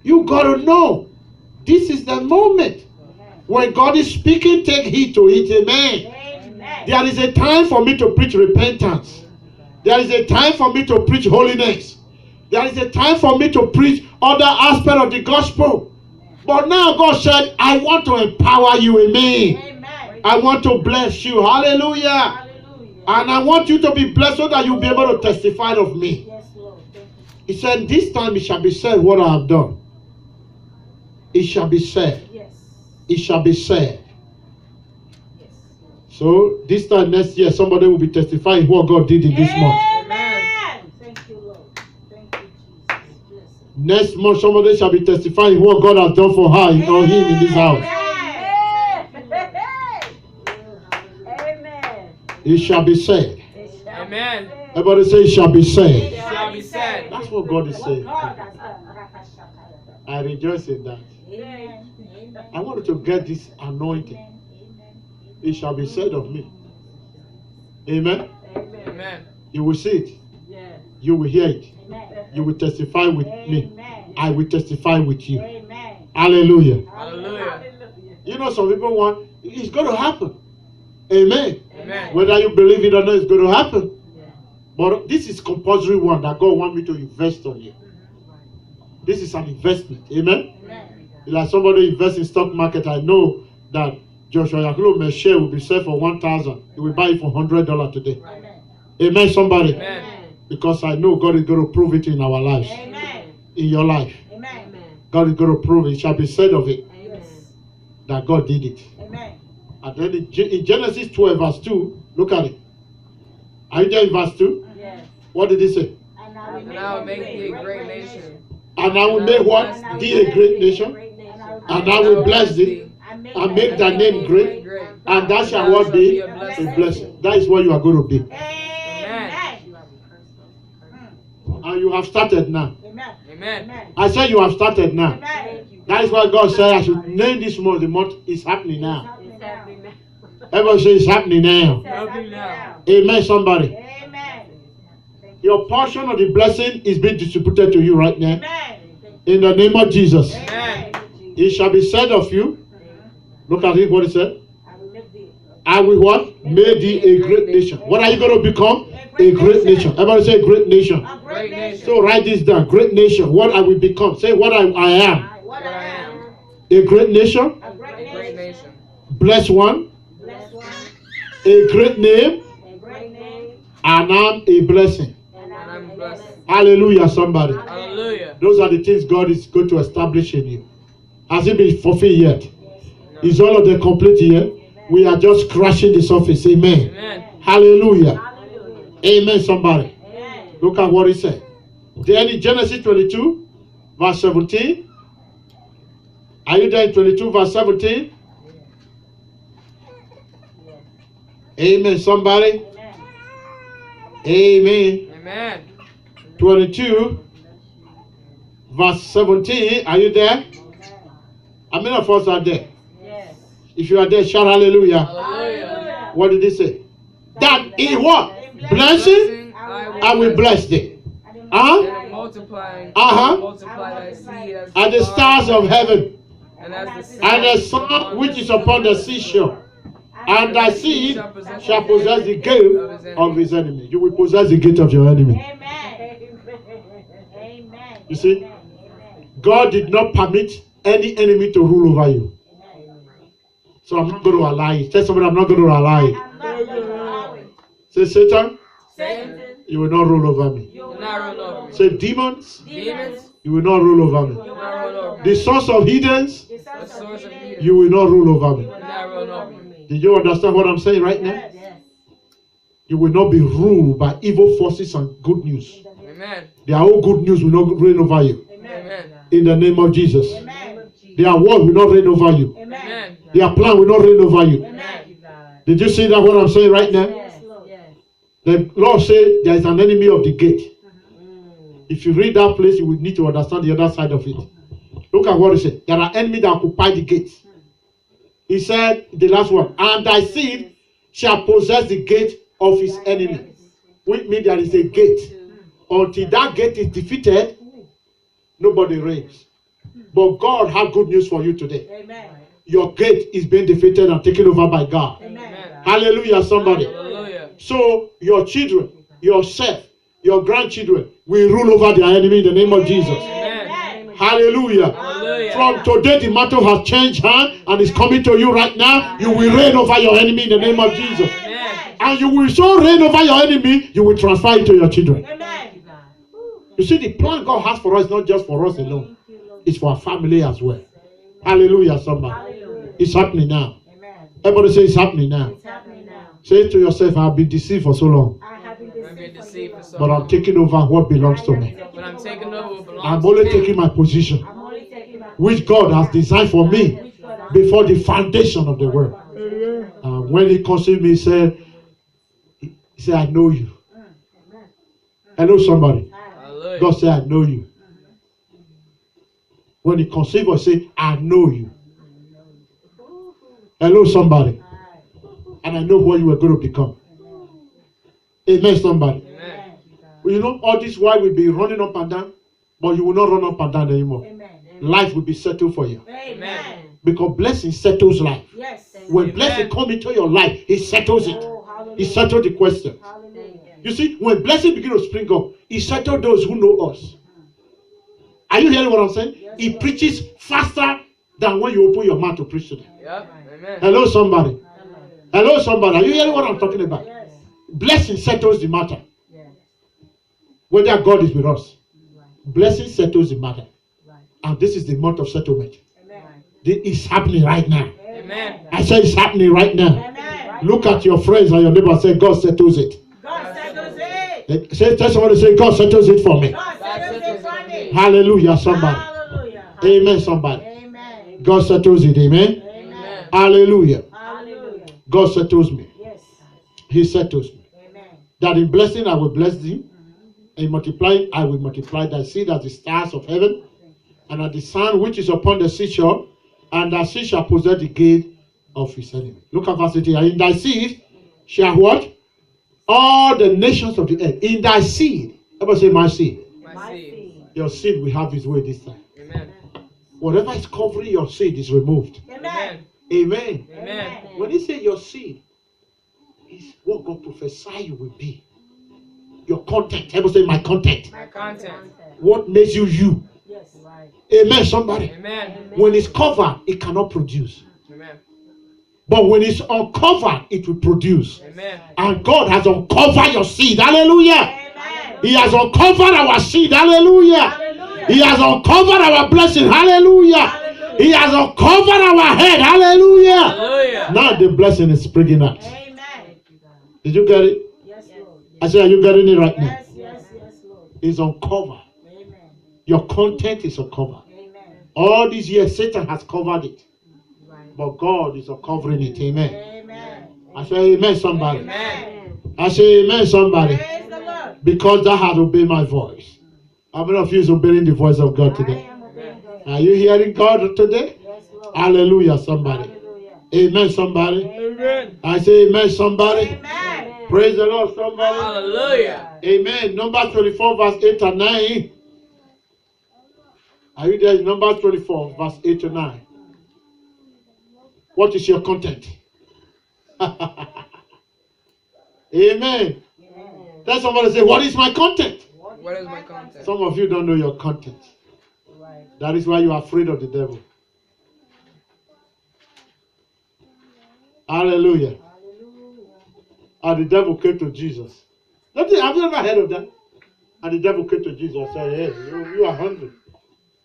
You got to know. This is the moment. When God is speaking, take heed to it. Amen. Amen. There is a time for me to preach repentance. There is a time for me to preach holiness. There is a time for me to preach other aspects of the gospel. But now God said, I want to empower you. Amen. Amen. I want to bless you. Hallelujah. Hallelujah. And I want you to be blessed so that you'll be able to testify of me. Yes, Lord. Thank you. He said, this time it shall be said what I have done. It shall be said. Yes. It shall be said. Yes. So this time next year, somebody will be testifying what God did in this month. Amen. Thank you, Lord. Thank you, Jesus. Bless you. Next month, somebody shall be testifying what God has done for her or him in this house. Amen. It shall be said. Amen. Everybody say it shall be said. It shall be said. That's what God is saying. God has done. I rejoice in that. Amen. I want you to get this anointing. It shall be said of me. Amen. Amen. You will see it. Yes. You will hear it. Amen. You will testify with me. Amen. I will testify with you. Amen. Hallelujah. Hallelujah. You know, some people want, it's going to happen. Amen. Amen. Whether you believe it or not, it's going to happen. But this is compulsory one that God wants me to invest on you. This is an investment. Amen. Amen. Like somebody invests in stock market, I know that Joshua Yakulo share will be sold for 1,000. He will buy it for $100 today. Amen. Amen, somebody. Amen. Because I know God is going to prove it in our lives. Amen. In your life. Amen. God is going to prove it. It shall be said of it Yes. that God did it. Amen. And then in Genesis 12 verse 2, look at it. Are you there in verse 2? Yes. What did he say? And I And I will make thee a great nation. And I will make what? Thee a great nation. And I will bless thee. And make thy name great. And thou shalt what be? A blessing. That is what you are going to be. Amen. And you have started now. Amen. Amen. Amen. I said you have started now. Amen. That is why God said I should name this month. The month is happening now. It's happening now. Everybody say it's happening now. It's happening now. Amen, somebody. Amen. Your portion of the blessing is being distributed to you right now. Amen. In the name of Jesus. Amen. It shall be said of you. Look at it, what he said. I will make thee I will what? Make thee a great nation. What are you going to become? A great nation. Everybody say great nation. a great nation. So write this down. Great nation. What I will become. Say what I am. What I am. A great nation. A great A great nation. nation. Blessed one. Blessed one. A great name. A great name. And I'm a blessing. And And I'm blessed. Hallelujah, somebody. Hallelujah. Those are the things God is going to establish in you. Has it been fulfilled yet? No. Is all of them complete yet? We are just scratching the surface. Amen. Amen. Hallelujah. Hallelujah. Amen, somebody. Amen. Look at what he said. Then in Genesis 22, verse 17. Are you there in 22, verse 17? Amen, somebody. Amen. Amen. Amen. 22, verse 17. Are you there? How many of us are there? Yes. If you are there, shout hallelujah. Hallelujah. What did he say? That in what? Blessing, I will bless thee. Huh? And multiplying, Uh-huh. multiply thy seed as And the stars of heaven, and as and the sun which is upon the seashore. And thy seed shall possess the gate of his enemy. You will possess the gate of your enemy. Amen. Amen. You see? Amen. God did not permit any enemy to rule over you. So I'm not going to allow it. Tell somebody I'm not going to allow it. I'm not going to allow it. Say, Satan, Satan, you will not rule over me. you will not rule over me. Say, demons, Demons, you will not rule over you me. will will not not rule rule over over me. The source of heathens, The the source of healing, evil, you will not rule over me. will not rule over me. Did you understand what I'm saying right now? Yes. Yes. You will not be ruled by evil forces and good news. Amen. Their own good news will not reign over you. Amen. In the name of Jesus. Amen. Their word will not reign over you. Amen. Amen. Their plan will not reign over you. Amen. Did you see that what I'm saying right now? Yes, Lord. The Lord said there is an enemy of the gate. If you read that place, you will need to understand the other side of it. Look at what he said. There are enemies that occupy the gates. He said, the last one, and thy seed shall possess the gate of his enemy. Which means there is a gate. Until that gate is defeated, nobody reigns. But God has good news for you today. Amen. Your gate is being defeated and taken over by God. Amen. Hallelujah, somebody. Hallelujah. So your children, yourself, your grandchildren will rule over their enemy in the name of Jesus. Amen. Hallelujah. Hallelujah. From today, the matter has changed hand and is coming to you right now. You will reign over your enemy in the name of Jesus. Amen. And you will so reign over your enemy, you will transfer it to your children. Amen. You see, the plan God has for us is not just for us alone, it's for our family as well. Hallelujah, somebody. Hallelujah. It's happening now. Amen. Everybody say it's happening now. It's happening now. Say it to yourself, I've been deceived for so long, I have been I've been deceived deceived for for so so but I'm long. taking over what belongs to me. But I'm taking over what belongs I'm to only me. taking my position, I'm only taking my which God has designed for me Which God has before the foundation of the world. When he conceived me, he said, I know you. I know somebody. Hallelujah. God said, I know you. When he conceived us, say, I know you. Hello, somebody. And I know what you are going to become. Amen, somebody. Amen. Well, you know, all this while we'll be running up and down, but you will not run up and down anymore. Amen. Life will be settled for you. Amen. Because blessing settles life. Yes. When Amen. blessing comes into your life, it settles it. Oh, hallelujah. It settles the question. Hallelujah. You see, when blessing begins to spring up, it settles those who know us. Are you hearing what I'm saying? Yes, It Lord. preaches faster than when you open your mouth to preach to them. Yep. Amen. Hello, somebody. Hallelujah. Hello, somebody. Are you hearing what I'm talking about? Yes. Blessing settles the matter. Yes. Whether God is with us. Blessing settles the matter. Right. And this is the month of settlement. Amen. This is happening right now. Amen. I say it's happening right now. Amen. Look at your friends and your neighbor and say, God settles it. God settles it. Tell somebody, say, God settles it for me. God settles it for me. Hallelujah, somebody. Hallelujah. Amen, somebody. Amen. God settles it, amen. Amen. Hallelujah. Hallelujah. God settles me. Yes. He settles me. Amen. That in blessing I will bless thee, in multiplying I will multiply thy seed as the stars of heaven, and as the sun which is upon the seashore, and thy seed shall possess the gate of his enemy. Look at verse 18. And in thy seed shall what? All the nations of the earth. In thy seed. Everybody say my seed. My seed. Your seed will have his way this time. Amen. Whatever is covering your seed is removed. Amen. Amen. Amen. When he say your seed is what God prophesy you will be. Your content. Everybody say my content. My content. What makes you you. Yes. Right. Amen, somebody. Amen. When it's covered, it cannot produce. Amen. But when it's uncovered, it will produce. Amen. And God has uncovered your seed. Hallelujah. Amen. He has uncovered our seed. Hallelujah. Hallelujah. He has uncovered our blessing. Hallelujah. Hallelujah. He has uncovered our head. Hallelujah. Hallelujah. Now the blessing is springing out. Amen. Did you get it? Yes, Lord. I said, are you getting it right now? Yes, yes, yes, Lord. It's uncovered. Amen. Your content is uncovered. Amen. All these years, Satan has covered it. Right. But God is uncovering it. Amen. Amen. I say, amen, somebody. Amen. I say, amen, somebody. Praise the Lord. Because that has obeyed my voice. How many of you is obeying the voice of God I today? am obeying God. Are you hearing God today? Yes, Lord. Hallelujah, somebody. Hallelujah. Amen, somebody. Amen. I say, amen, somebody. Amen. Praise the Lord, somebody. Hallelujah. Amen. Numbers 24, verse 8 and 9. Are you there? Numbers 24, verse 8 to 9. What is your content? Amen. Tell somebody, say, what is my content? What is my content? Some of you don't know your content. Right. That is why you are afraid of the devil. Hallelujah. Hallelujah. And the devil came to Jesus. Have you ever heard of that? And the devil came to Jesus and said, hey, you are hungry.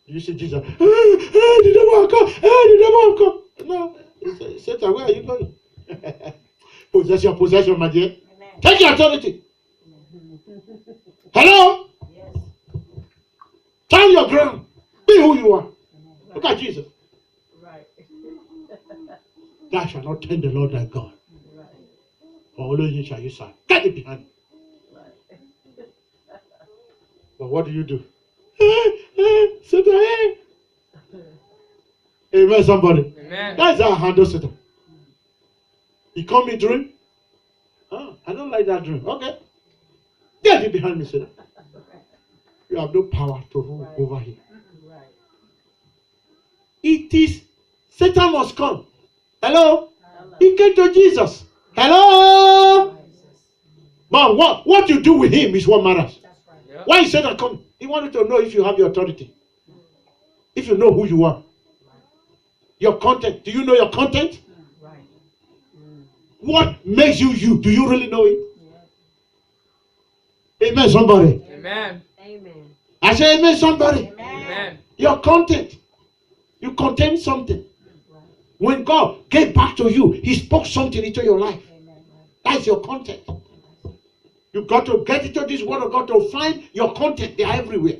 You see Jesus, hey, the devil have come, hey, the devil have come. No, he said, Satan, where are you going? Possession, my dear. Amen. Take your authority. Hello? Yes. Stand your ground. Be who you are. Look at Jesus. Right. Thou shalt not tempt the Lord thy God. Right. For only him shall you serve. Get it behind. Right. But what do? Satan, hey. Amen, somebody. Amen. That's how I handle Satan. He come in dream. Oh, I don't like that dream. Okay. Get it behind me, Satan. You have no power to rule over here. Right. It is Satan must come. Hello? Hello. He came to Jesus. Hello? But what you do with him is what matters. That's right. Yep. Why is Satan come? He wanted to know if you have your authority. If you know who you are. Your content. Do you know your content? Right. What makes you you? Do you really know it? Amen, somebody. Amen. Amen. I say amen, somebody. Amen. Your content. You contain something. Right. When God gave back to you, He spoke something into your life. Amen. Right. That's your content. You got to get into this word of God to find your content. They are everywhere.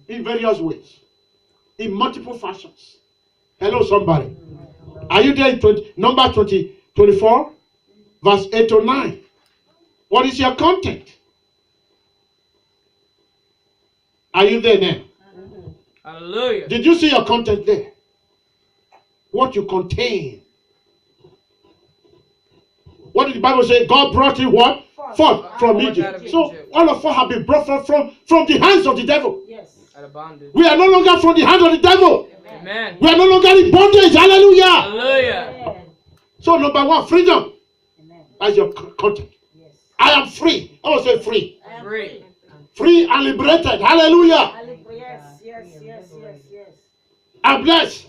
In various ways. In multiple fashions. Hello, somebody. Are you there in number 24? Verse 8 to 9. What is your content? Are you there now? Hallelujah. Did you see your content there? What you contain. What did the Bible say? God brought him what? Forth from Egypt. So all of us have been brought forth from the hands of the devil. Yes. Out of bondage. We are no longer from the hands of the devil. Amen. We are no longer in bondage. Hallelujah. Hallelujah. Amen. So number one, freedom. Amen. That's your content. Yes. I am free. I will say free. I am Free. Free and liberated. Hallelujah. Yes, yes, yes, yes, yes. I'm blessed.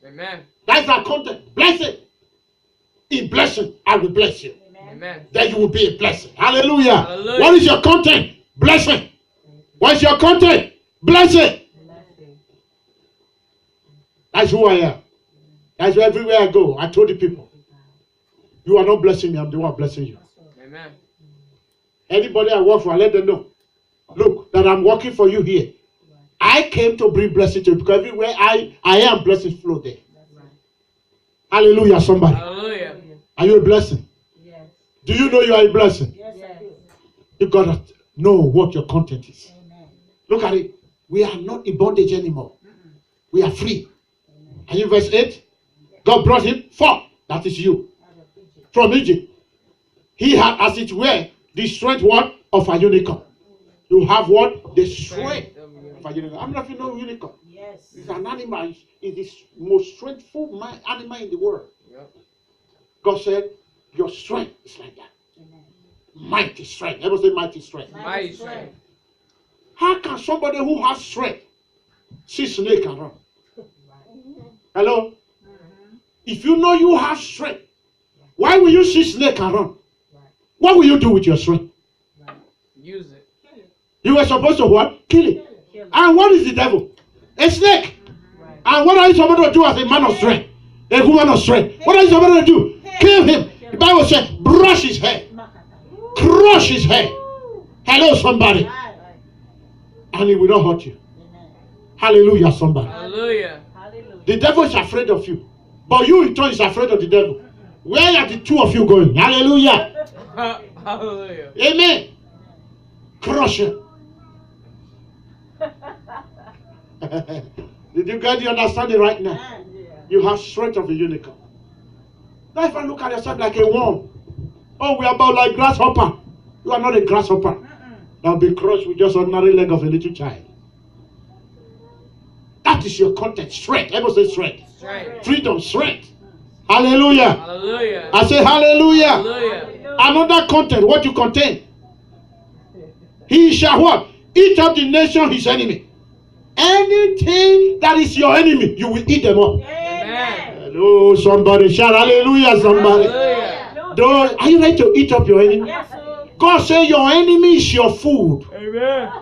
Amen. That's our content. Blessing. In blessing, I will bless you. Amen. Amen. Then you will be a blessing. Hallelujah. Hallelujah. What is your content? Blessing. What's your content? Blessing. Blessing. That's who I am. That's where everywhere I go. I told the people, you are not blessing me. I'm the one blessing you. Amen. Anybody I work for, I let them know. Look, that I'm working for you here. I came to bring blessing to you because everywhere I am, blessings flow there. Hallelujah, somebody. Hallelujah. Are you a blessing? Yes. Do you know you are a blessing? Yes, I do. You gotta know what your content is. Amen. Look at it. We are not in bondage anymore. We are free. And in verse 8, God brought him forth. That is you. Out of Egypt. From Egypt. He had, as it were, the strength what? Of a unicorn. You have what? The strength of a unicorn. I don't know if you know unicorn. Yes. It's an animal. It's the most strengthful animal in the world. Yep. God said, your strength is like that. Amen. Mighty strength. Everybody say mighty strength. Mighty strength. How can somebody who has strength see snake and run? Hello? If you know you have strength, why will you see snake and run? What will you do with your strength? Use it. You were supposed to what? Kill it. Kill it. And what is the devil? A snake. Right. And what are you supposed to do as a man of strength? A woman of strength. What are you supposed to do? Kill him. The Bible says, brush his head. Crush his head. Hello, somebody. Right. And he will not hurt you. Amen. Hallelujah, somebody. Hallelujah. Hallelujah. The devil is afraid of you. But you in turn is afraid of the devil. Where are the two of you going? Hallelujah. Hallelujah. Amen. Crush him. Did you get the understanding right now? Yeah. You have strength of a unicorn. Now if I look at yourself like a worm, oh, we are about like grasshopper. You are not a grasshopper. That will be crushed with just ordinary leg of a little child. That is your content. Strength. Everybody say strength. Strength. Freedom. Strength. Hallelujah. Hallelujah. I say hallelujah. Hallelujah. Another content. What you contain. He shall what? Eat up the nation his enemy. Anything that is your enemy, you will eat them up. Amen. Hello, somebody shout hallelujah, somebody. Hallelujah. Though, are you ready to eat up your enemy? Yes, sir. God say your enemy is your food. Amen.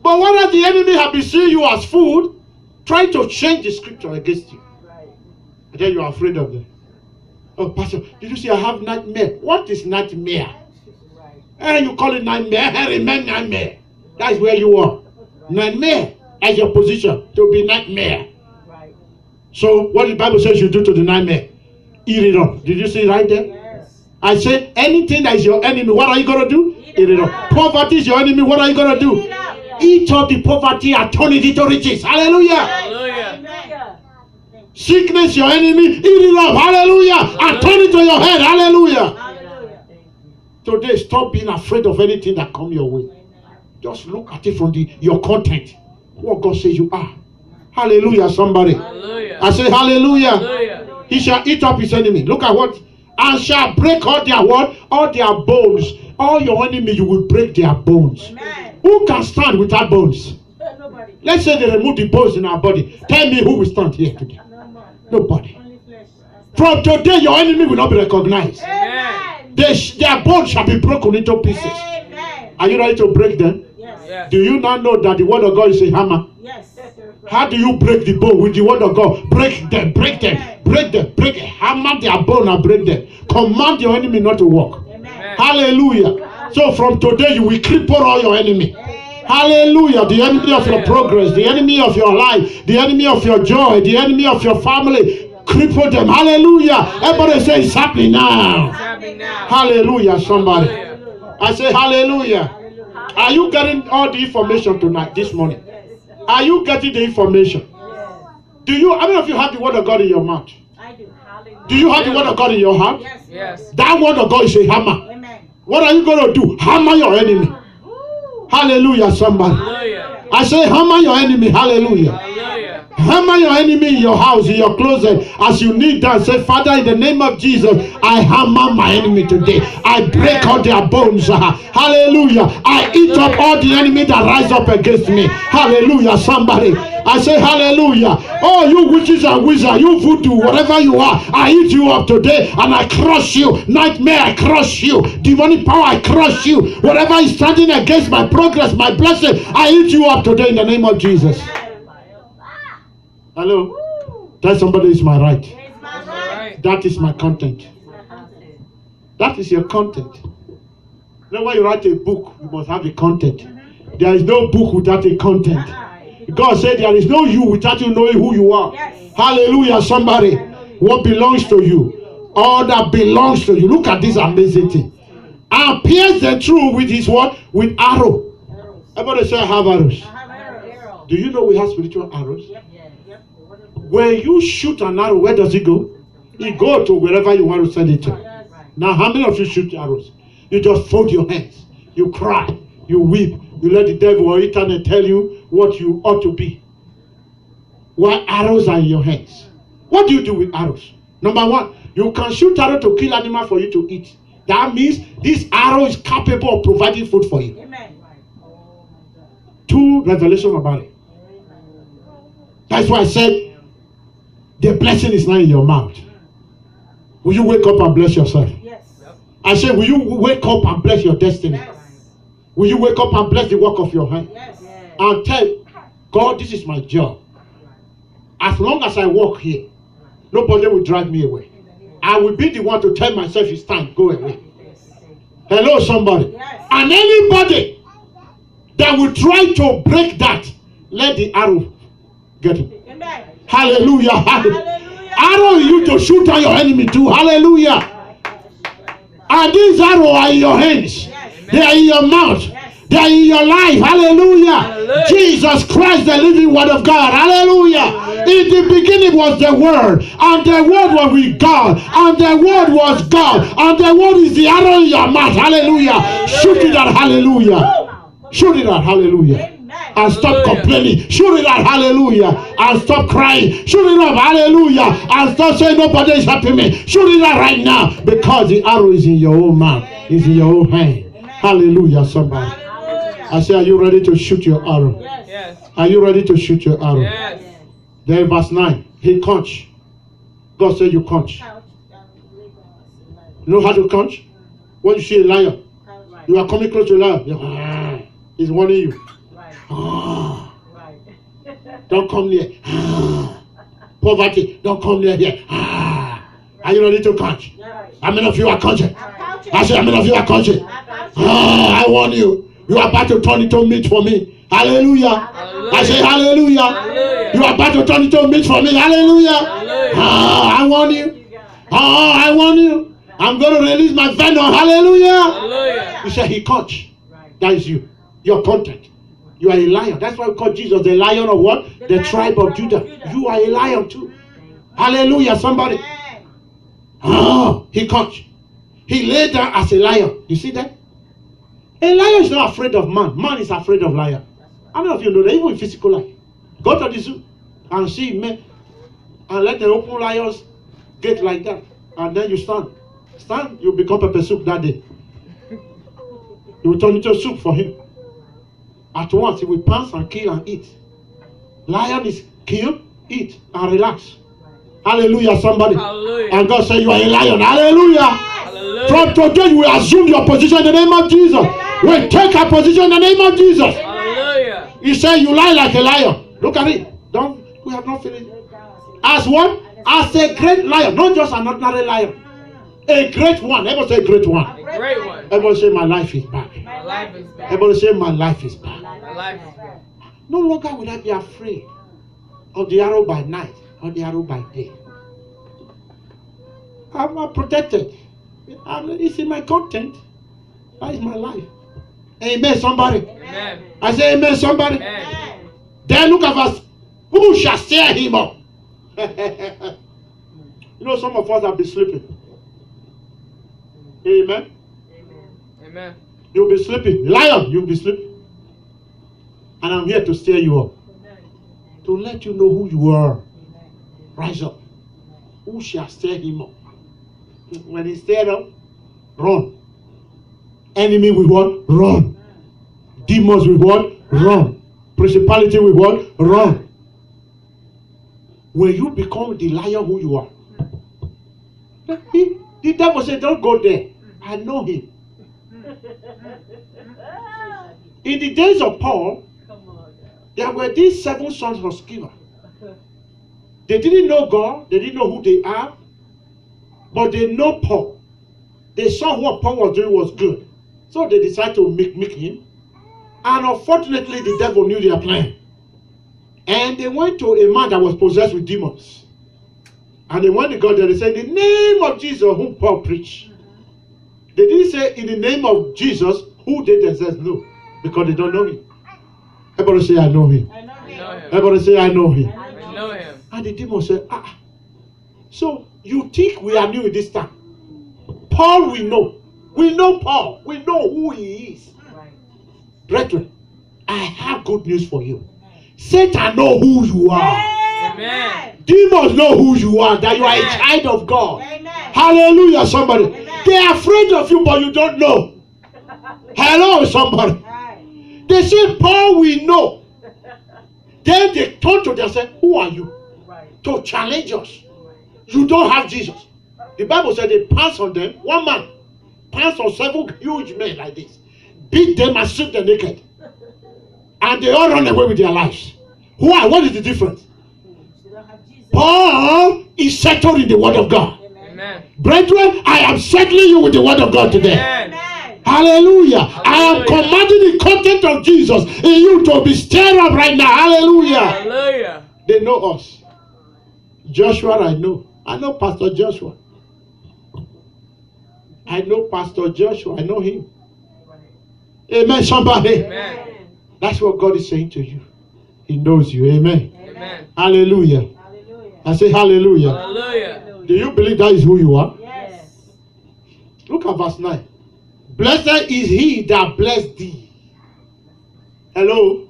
But whether the enemy have been seeing you as food, trying to change the scripture against you. Right. And then you are afraid of them. Oh, Pastor, did you see I have nightmare? What is nightmare? Right. And you call it nightmare. I remember nightmare. That's where you are. Nightmare as your position to be nightmare. Right. So what the Bible says you do to the nightmare, eat it up. Did you see it right there? Yes. I said anything that is your enemy, what are you going to do? Eat Eat it it up. up. Poverty is your enemy, what are you going to do? Eat it up. Eat up the poverty and turn it into riches. Hallelujah. Hallelujah. Sickness, your enemy, eat it up. Hallelujah. And turn it to your head. Hallelujah. Hallelujah. Today, stop being afraid of anything that come your way. Just look at it from your content. What God says you are. Hallelujah, somebody. Hallelujah. I say hallelujah. Hallelujah. He shall eat up his enemy. Look at what? And shall break all their what? All their bones. All your enemy, you will break their bones. Amen. Who can stand without bones? Nobody. Let's say they remove the bones in our body. Tell me who will stand here today. No more. Nobody. Only flesh. From today, your enemy will not be recognized. Amen. Their bones shall be broken into pieces. Amen. Are you ready to break them? Yes. Yes. Do you not know that the word of God is a hammer? Yes. How do you break the bone? With the word of God. Break them, break them, break them, break them. Hammer their bone and break them. Command your enemy not to walk. Amen. Hallelujah. So from today you will cripple all your enemy. Amen. Hallelujah. The enemy of your progress, the enemy of your life, the enemy of your joy, the enemy of your family. Cripple them. Hallelujah. Everybody say it's happening now. It's happening now. Hallelujah, somebody. Hallelujah. I say hallelujah. Are you getting all the information tonight, this morning? Are you getting the information? Do you, how many of you have the word of God in your mouth? I do. Do you have the word of God in your heart? Yes. Yes. That word of God is a hammer. Amen. What are you going to do? Hammer your enemy. Hallelujah, somebody. Hallelujah. I say hammer your enemy. Hallelujah. Hallelujah. Hammer your enemy in your house, in your closet. As you kneel down, say, Father, in the name of Jesus, I hammer my enemy today. I break all their bones. Hallelujah. I eat up all the enemy that rise up against me. Hallelujah, somebody. I say hallelujah. Oh, you witches and wizards, you voodoo, whatever you are, I eat you up today and I crush you. Nightmare, I crush you. Demonic power, I crush you. Whatever is standing against my progress, my blessing, I eat you up today in the name of Jesus. Hello? Tell somebody it's my right. It's my That's all right. right. That is my content. That is your content. You know, when you write a book, you must have a content. There is no book without a content. God said there is no you without you knowing who you are. Yes. Hallelujah, somebody. What belongs to you? All that belongs to you. Look at this amazing thing. And pierce the truth with his what? With arrow. Everybody say I have arrows. I have arrows. Do you know we have spiritual arrows? Yep. Yep. When you shoot an arrow, where does it go? It goes to wherever you want to send it to. Yes. Now, how many of you shoot arrows? You just fold your hands. You cry. You weep. You let the devil or internet tell you what you ought to be. Why arrows are in your hands? What do you do with arrows? Number one, you can shoot arrow to kill animal for you to eat. That means this arrow is capable of providing food for you. Amen. Two revelation about it. That's why I said the blessing is not in your mouth. Will you wake up and bless yourself? Yes. I said, will you wake up and bless your destiny? Yes. Will you wake up and bless the work of your hand? Yes. And tell God, this is my job. As long as I walk here, nobody will drive me away. I will be the one to tell myself it's time, go away. Hello, somebody. Yes. And anybody that will try to break that, let the arrow get him. Amen. Hallelujah. Hallelujah. Arrow you to shoot at your enemy too. Hallelujah. And these arrows are in your hands. Yes. They are in your mouth. Yes. They are in your life. Hallelujah. Hallelujah. Jesus Christ, the living word of God. Hallelujah. In the beginning was the word. And the word was with God. And the word was God. And the word is the arrow in your mouth. Hallelujah. Shoot it at hallelujah. Shoot it at hallelujah. Amen. And stop Hallelujah. complaining. Shoot it out, hallelujah. And stop crying. Shoot it up, hallelujah. And stop saying nobody is helping me. Shoot it out right now. Because the arrow is in your own mouth. It's in your own hand. Hallelujah, somebody. Hallelujah. I say, are you ready to shoot your arrow? Yes. Yes. Are you ready to shoot your arrow? Yes. Then verse 9. He conch. God said you conch. Couch. You know how to conch? When you see a lion, Right. you are coming close to a lion. He's warning you. Right. Right. Don't come near. Poverty, don't come near here. Are you ready to conch? Right. How many of you are conching? Couch. I said, how many of you are conching? I warn you. You are about to turn into meat for me. Hallelujah. I say hallelujah. Hallelujah. You are about to turn into meat for me. Hallelujah. Hallelujah. I warn you. I warn you. I'm going to release my venom. Hallelujah. Hallelujah. He said he conch. Right. That is you. Your content. You are a lion. That's why we call Jesus the lion of what? The tribe of Judah. You are a lion too. Hallelujah, somebody. Oh, he comes. He lay down as a lion. You see that? A lion is not afraid of man. Man is afraid of lion. How many of you know that? Even in physical life. Go to the zoo and see men and let them open lions gate like that. And then you stand. Stand, you become pepper soup that day. You will turn into soup for him. At once, he will pounce and kill and eat. Lion is kill, eat, and relax. Hallelujah, somebody. Hallelujah. And God said, you are a lion. Hallelujah. Hallelujah. From today, you will assume your position in the name of Jesus. We take our position in the name of Jesus. Hallelujah. He said, you lie like a lion. Look at it. We have not finished. As what? As a great lion. Not just an ordinary lion. A great one. Everybody say great one. A great one. Everybody say my life is back. My life is back. Everybody say my life is back. My life is back. No longer will I be afraid of the arrow by night or the arrow by day. I'm protected. It's in my content. That is my life. Amen, somebody. Amen. I say amen, somebody. Amen. Then look at us. Who shall stir him up? You know, some of us have been sleeping. Amen. Amen. You'll be sleeping. Lion, you'll be sleeping. And I'm here to stir you up. To let you know who you are. Rise up. Who shall stir him up? When he's stirred up, run. Enemy with what? Run. Demons with what? Run. Principality with what? Run. When you become the lion who you are. The devil said, don't go there. I know him. In the days of Paul, there were these 7 sons of Sceva. They didn't know God. They didn't know who they are. But they know Paul. They saw what Paul was doing was good. So they decided to make him. And unfortunately, the devil knew their plan. And they went to a man that was possessed with demons. And they went to God there. They said, in the name of Jesus, whom Paul preached. They didn't say, in the name of Jesus, who they themselves know. Because they don't know him. Everybody say, I know him. I know him. Everybody say, I know him. I know him. And the demon said, so you think we are new in this time? Paul we know. We know Paul. We know who he is. Brethren, I have good news for you. Satan know who you are. Amen. Demons know who you are, that you are a child of God. Amen. Hallelujah, somebody. Amen. They are afraid of you, but you don't know. Hello, somebody. They say, Paul we know. Then they turn to them and say, who are you? To challenge us. You don't have Jesus. The Bible said they pounced on them. One man pounced on 7 huge men like this. Beat them and stripped them naked. And they all run away with their lives. Why? What is the difference? Paul is settled in the word of God. Amen. Brethren, I am settling you with the word of God today. Amen. Hallelujah. I am commanding the content of Jesus in you to be stirred up right now. Hallelujah. Hallelujah. They know us. Joshua, I know. I know Pastor Joshua. I know Pastor Joshua. I know him. Amen, somebody. Amen. That's what God is saying to you. He knows you. Amen. Amen. Hallelujah. I say hallelujah. Hallelujah. Do you believe that is who you are? Yes. Look at verse 9. Blessed is he that blessed thee. Hello.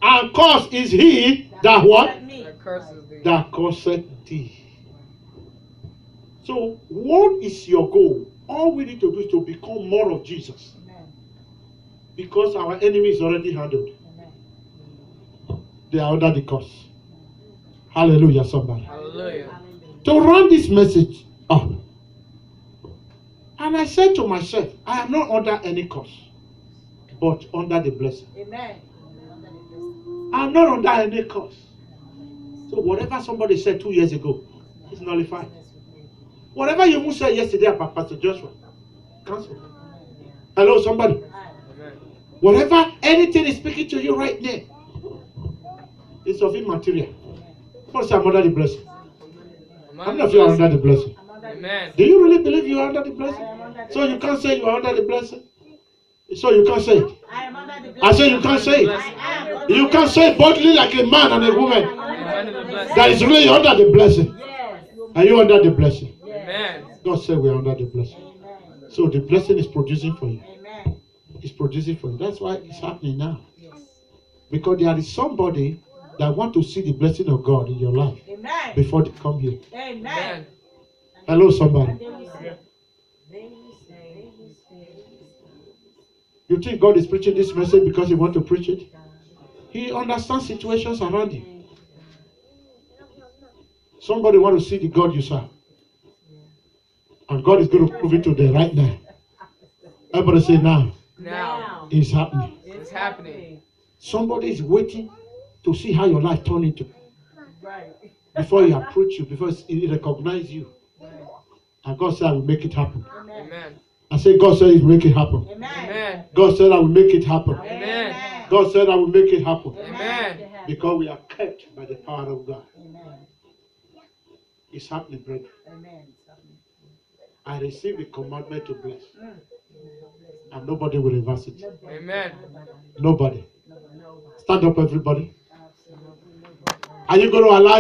And cursed is he that what? That curses thee. That curseth thee. So what is your goal? All we need to do is to become more of Jesus. Because our enemy is already handled. They are under the curse. Hallelujah, somebody. Hallelujah. To run this message up. And I said to myself, I am not under any curse, but under the blessing. Amen. I'm not under any curse. So whatever somebody said 2 years ago is nullified. Whatever you even said yesterday about Pastor Joshua, cancel. Hello, somebody. Amen. Whatever anything is speaking to you right now, it's of immaterial. What say I'm under the blessing? How many of you are under the blessing? Amen. Do you really believe you are under the blessing? So you can't say you are under the blessing? So you can't say it. I am under the blessing. I say you can't say it. I am under You can't say boldly like a man and a woman Under the blessing. that is really under the blessing. Yes. Are you under the blessing? Amen. God said we are under the blessing. Amen. So the blessing is producing for you. Amen. It's producing for you. That's why it's happening now. Because there is somebody that want to see the blessing of God in your life Amen. before they come here. Amen. Amen. Hello, somebody. You think God is preaching this message because He wants to preach it? He understands situations around you. Somebody want to see the God you serve. And God is going to prove it to them right now. Everybody say now. Now It's happening. it's happening. Somebody is waiting to see how your life turn into Right. before He approach you, before He recognize you. And God said, I will make it happen. Amen. Amen. I say, God said, He will make it happen. Amen. Amen. God said, I will make it happen. Amen. God said, I will make it happen. Amen. Because we are kept by the power of God. Amen. It's happening, brother. Amen. I receive the commandment to bless. And nobody will reverse it. Amen. Nobody. Stand up, everybody. Are you going to allow